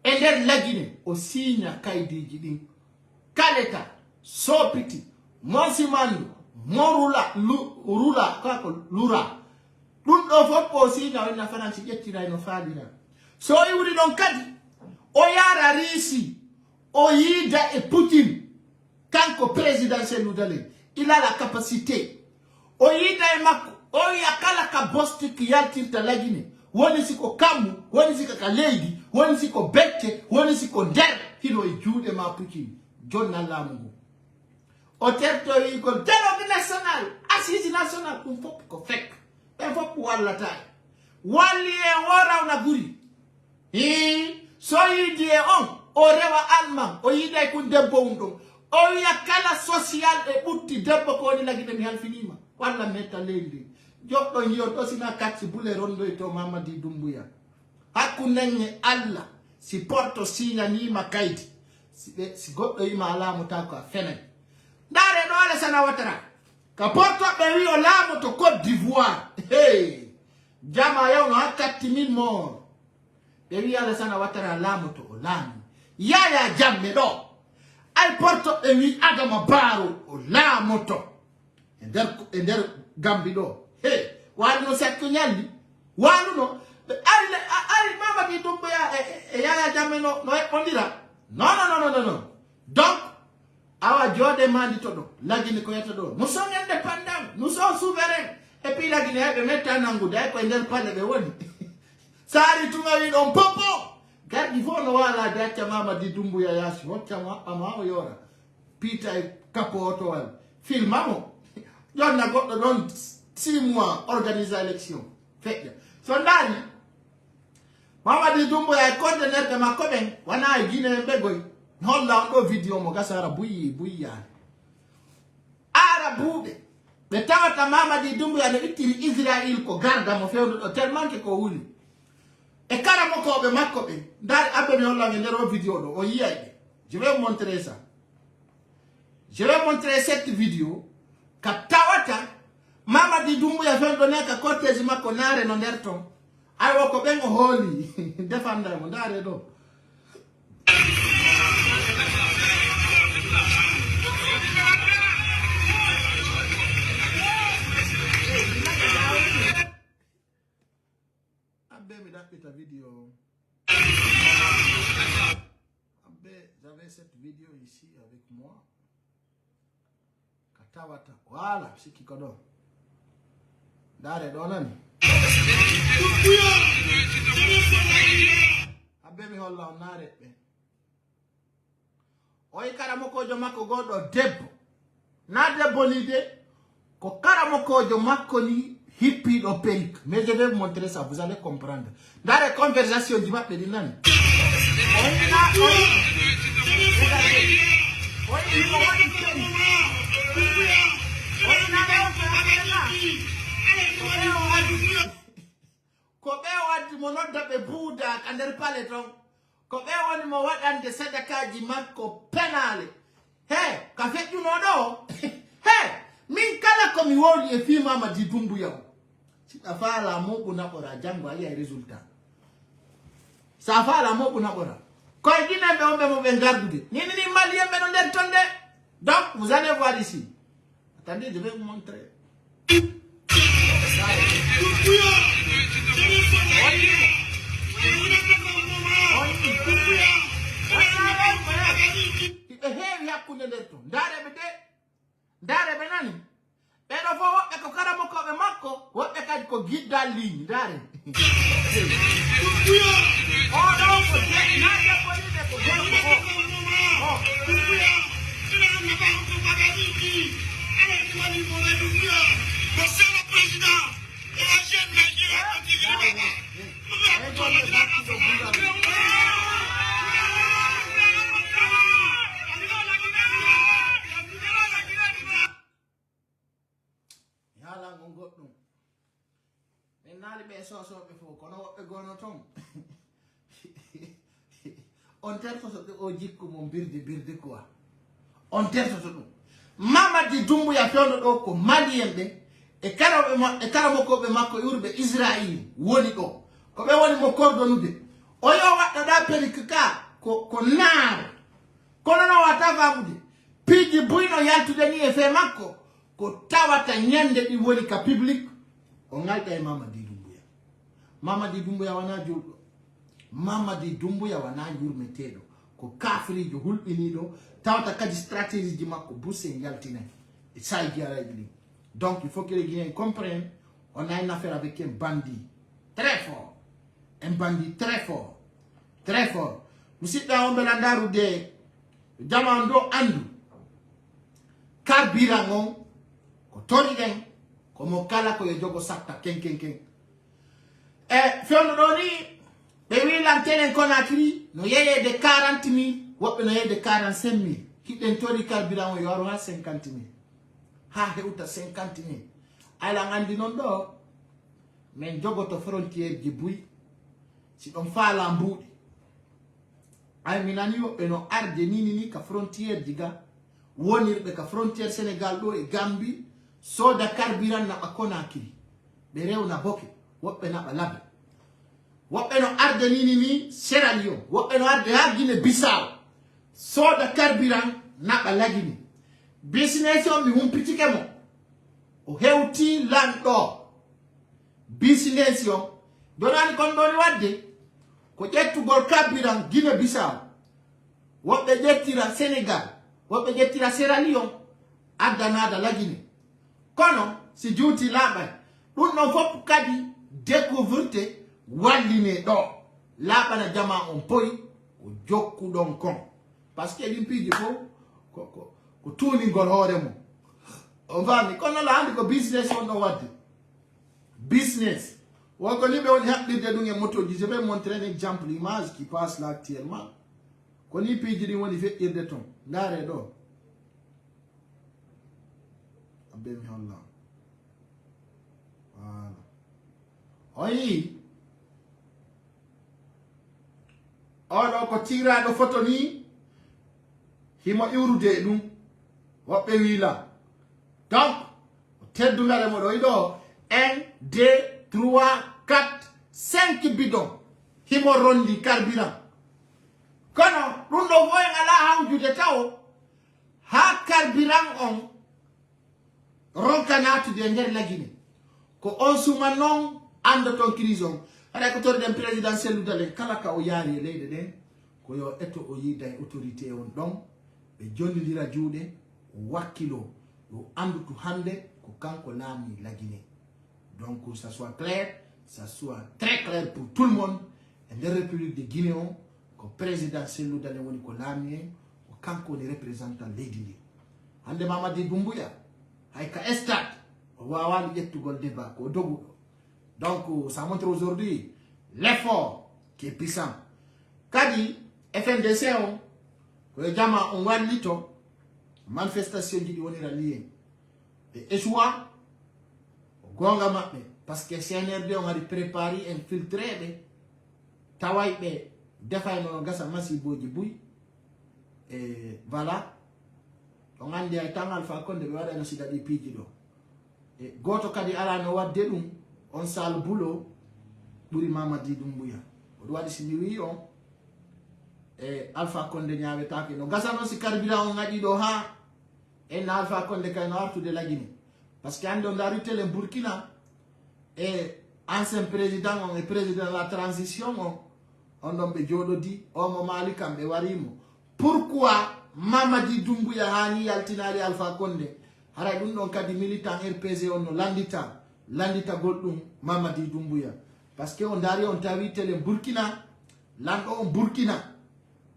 e der lagine o signa kaydiji din kaleta sopiti monsimandu morula rula kako lura dun do foppo signa wona France jettira no faalira so iwri don kadi o yara risi o yida e Poutine kanko présidentiel udale il a la capacité o yida e makko o yakala ka bosti ki yaltirta lagine woni siko kamu woni siko ka leydi woni siko becce woni siko der hino e juude ma Poutine jonna lamu o territoire ko dialogue national assise national ko fop ko fek e fop walla tay walli e wora una guri so yidi e on o rewa alman o yida ko debbo undum o yakala social e butti debbo ko ni lagide mi halfinima walla metta leydi jobdo yoto sina katti bule rondo to Mamadi Doumbouya hakunenge alla si porto signa ni makaidi si goddo yima alamu ta ko fenen dare do ala sana watara ka porto be wi o lamu to Côte d'Ivoire hey jama yaw no 4000 morts be wi ala sana watara lamu to o lamu yaya jamme do ay porto be wi Adama Barrow o lamu to ender Gambi do hey walu no sekko nyalli walu no ari Mamadi Doumbouya yaya jamme no e ondira non donc awa jode mandi to do lagine ko yeto do nous sommes indépendants nous sommes souverains et puis lagine be metta nangude ko nder palle be woni sari tuma wi don popo gardi fo no wala dacca Mamadi Doumbouya yasi hoccama ama yora pita e capoto wal filmamo jonna goddo don 6 mois organiser élection fekja so ndani Mamadi Doumbouya contener de makoben wana gine begoy holla on do video mo gasara buyi arabube be tawata Mamadi Doumbouya ne itiri Israël ko garda mo fewdo do tellement que ko wuli e kara mo ko be makobe dar abbe mi holla ngero video do o yiyay je vais vous montrer ça je vais montrer cette vidéo ka tawata Mamadi Doumbouya fewdo ne ka cortège makko nare no derton ay woko ben holi defanda mo ndare do abbe mi dappita ta vidéo abbe j'avais cette vidéo ici avec moi katawata voilà siki kodo ndare do nani abemi holla on nare be oy karamokojo makko godo debbo na debbo ni de ko karamokojo makko ni hippi do perruque mais je vais vous montrer ça vous allez comprendre dans les conversations du mabbe di nani ko be wadi mo nodda be buuda ka nder pale ton ko be woni mo wadande sadakaji makko penale he ka fejjuno do he min kala ko mi woli e fi Mamadi Doumbouya si afala mo na ora jango ay résultat sa fala mo na ora ko dina be ombe mo be gardude ni malien be no nder tonde donc vous allez voir ici attendez je vais vous montrer ndare be nani be do fo wobbe ko karamo ko be makko wobbe kadi ko gidda ligne ndare o do ko je na je ko ni de ko Monsieur le Président, la jeune Nigeria continue. yala ngo goddum men nali be so be fo kono wobbe gono ton on terto so o jikku mo birde quoi on terto so dum Mamadi Doumbouya fewdo do ko malien be e karamo ko be makko yurbe Israël woni do ko be woni mo kordonude o yo wadda da perikka ko nar kono no wata famude piji buino yaltude ni e fe makko ko tawata nyande di woni ka public o ngalta e Mamadi Doumbouya wana juldo Mamadi Doumbouya wana yurmeteɗo ko kafrijo hulɓiniɗo tawata kadi stratégie ji makko bourse yaltina e sayji araji ɗi. Donc il faut que les Guinéens comprennent, on a une affaire avec un bandit très fort, un bandit très fort, très fort. Musidɗa on belandarude jamando andu carburant on ko tori ɗen komo kala ko yo jogo sakta ken e fewno ɗo ni ɓe wi lantenen Conakry no yeye de 40 000 woɓɓe no yeye de 45 000 hiɗen tori carburant o yo waro ha 50 000 ha hewta 50 000 ala andi non ɗo min jogoto frontiére ji buy si ɗon faala mbuuɗi ay mi nani woɓɓe no arde ni ka frontiére ji ga wonirɓe ka frontiére Sénégal ɗo e Gambie soda carburant naɓa Conakry ɓe rewna boke woɓɓe naɓa labe woɓɓe no arde ni Sierra Leone woɓɓe no arde ha Guinée Bissau soda carburant naɓa lagini business on mi humpitike mo o hewti lanɗo business on donani kon ɗoni wadde ko ƴettugol carburant Guinée Bissau woɓɓe ƴettira Sénégal woɓɓe ƴettira Sierra Leone addanada lagini kono si juuti laaɓay ɗum ɗon fof kadi découverte walline ɗo laaɓana jama on poyi ko jokkuɗon kon par ce que ɗin piiji fof ko tuuningol hoore mum on fami kono la handi ko business on ɗo wadde business wonko ni ɓe woni haɓɓirde ɗum e motoji. Je vais montrer un exemple image qui passe là actuellement ko ni piiji ɗin woni feƴƴirde ton ndaare ɗo abbe mi holla voilà on yi oɗo ko tiraɗo photo ni himo iwrude ɗum woɓɓe wiila donc teddugare mo ɗo yiɗo 1 2 3 4 5 bidon himo rondi carburant kono ɗum ɗo fo en ala hawjude taw ha carburant on ronka natude e nder lagine ko on suma noon andoton crise on haɗa ko toriɗen président selludalen kala ka o yaari e leyɗe ɗen ko yo etto o yida e autorité on ɗon ɓe jondidira juuɗe o wakkilo yo andutu hande ko kanko laami lagine. Donc ça soit clair, ça soit très clair pour tout le monde e nder république de Guinée on ko président selludalen woni ko laami en ko kanko woni représentant leydi ndi. Hande Mamadi Doumbouya hay ka stade o wawani ƴettugol débat ko doguɗo. Donc ça montre aujourd'hui l'effort qui est puissant. Kadi FNDC on ko jama on wallito manifestation ji ɗi wonira lié ɓe échoua o gonga maɓɓe par ce que CNRD on ari préparé infiltré ɓe taway ɓe defayno gasa masiboji buy e voilà on andi ay tan Alpha Condé ɓe waɗano sida ɗi piiji ɗo e goto kadi ala no wadde ɗum on sal bulo ɓuri Mamadi Doumbouya oɗo waɗi simi wi on e Alpha Condé ñawetake no gasano si carburant on ngaɗi ɗo ha en Alpha Condé kay no artude lagini par ce que hande on dari télé Burkina e ancien président on e président de la transition on ɗon ɓe joɗodi omo Mali kamɓe warimo pourquoi Mamadi Doumbouya hani yaltinari Alpha Condé haray ɗum ɗon kadi militant RPG on no landita goɗɗum Mamadi Doumbouya parce que on dari on tawi télé Burkina lanɗo on Burkina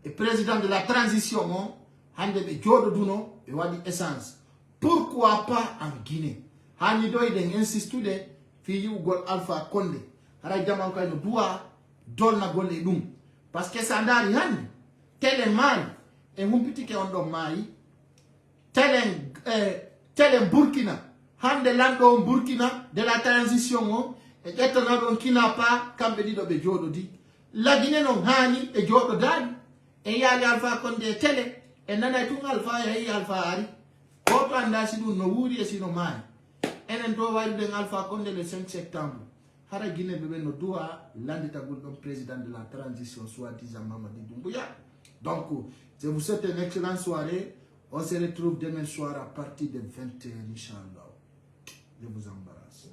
e président de la transition on hande ɓe joɗoduno ɓe waɗi essence pourquoi pas en Guinée hani ɗo eɗen insistude fi yi'ugol Alpha Condé haray jaman kay no duwa dolnagol e ɗum par ce que sa dari hande télé maayi e humpitike on ɗon maayi télé Burkina hande lanɗo on Burkina de la transition o e ƴettanaɗon Kinapa kamɓe ɗiɗo ɓe joɗodi lagine non hani e joɗodani e yaali Alpha Condé e télé e nanay tun Alpha e heyi Alpha ari goto anda si ɗum no wuuri e sino maayi enen to wariɗen Alpha Condé le 5 septembre hara Guinée ɓe no duwa landitagol ɗon président de la transition soi-disant Mamadi Doumbouya. Donc je vous souhaite une excellente soirée. On se retrouve demain soir à partir de 20h, Inch'Allah. Je vous embrasse.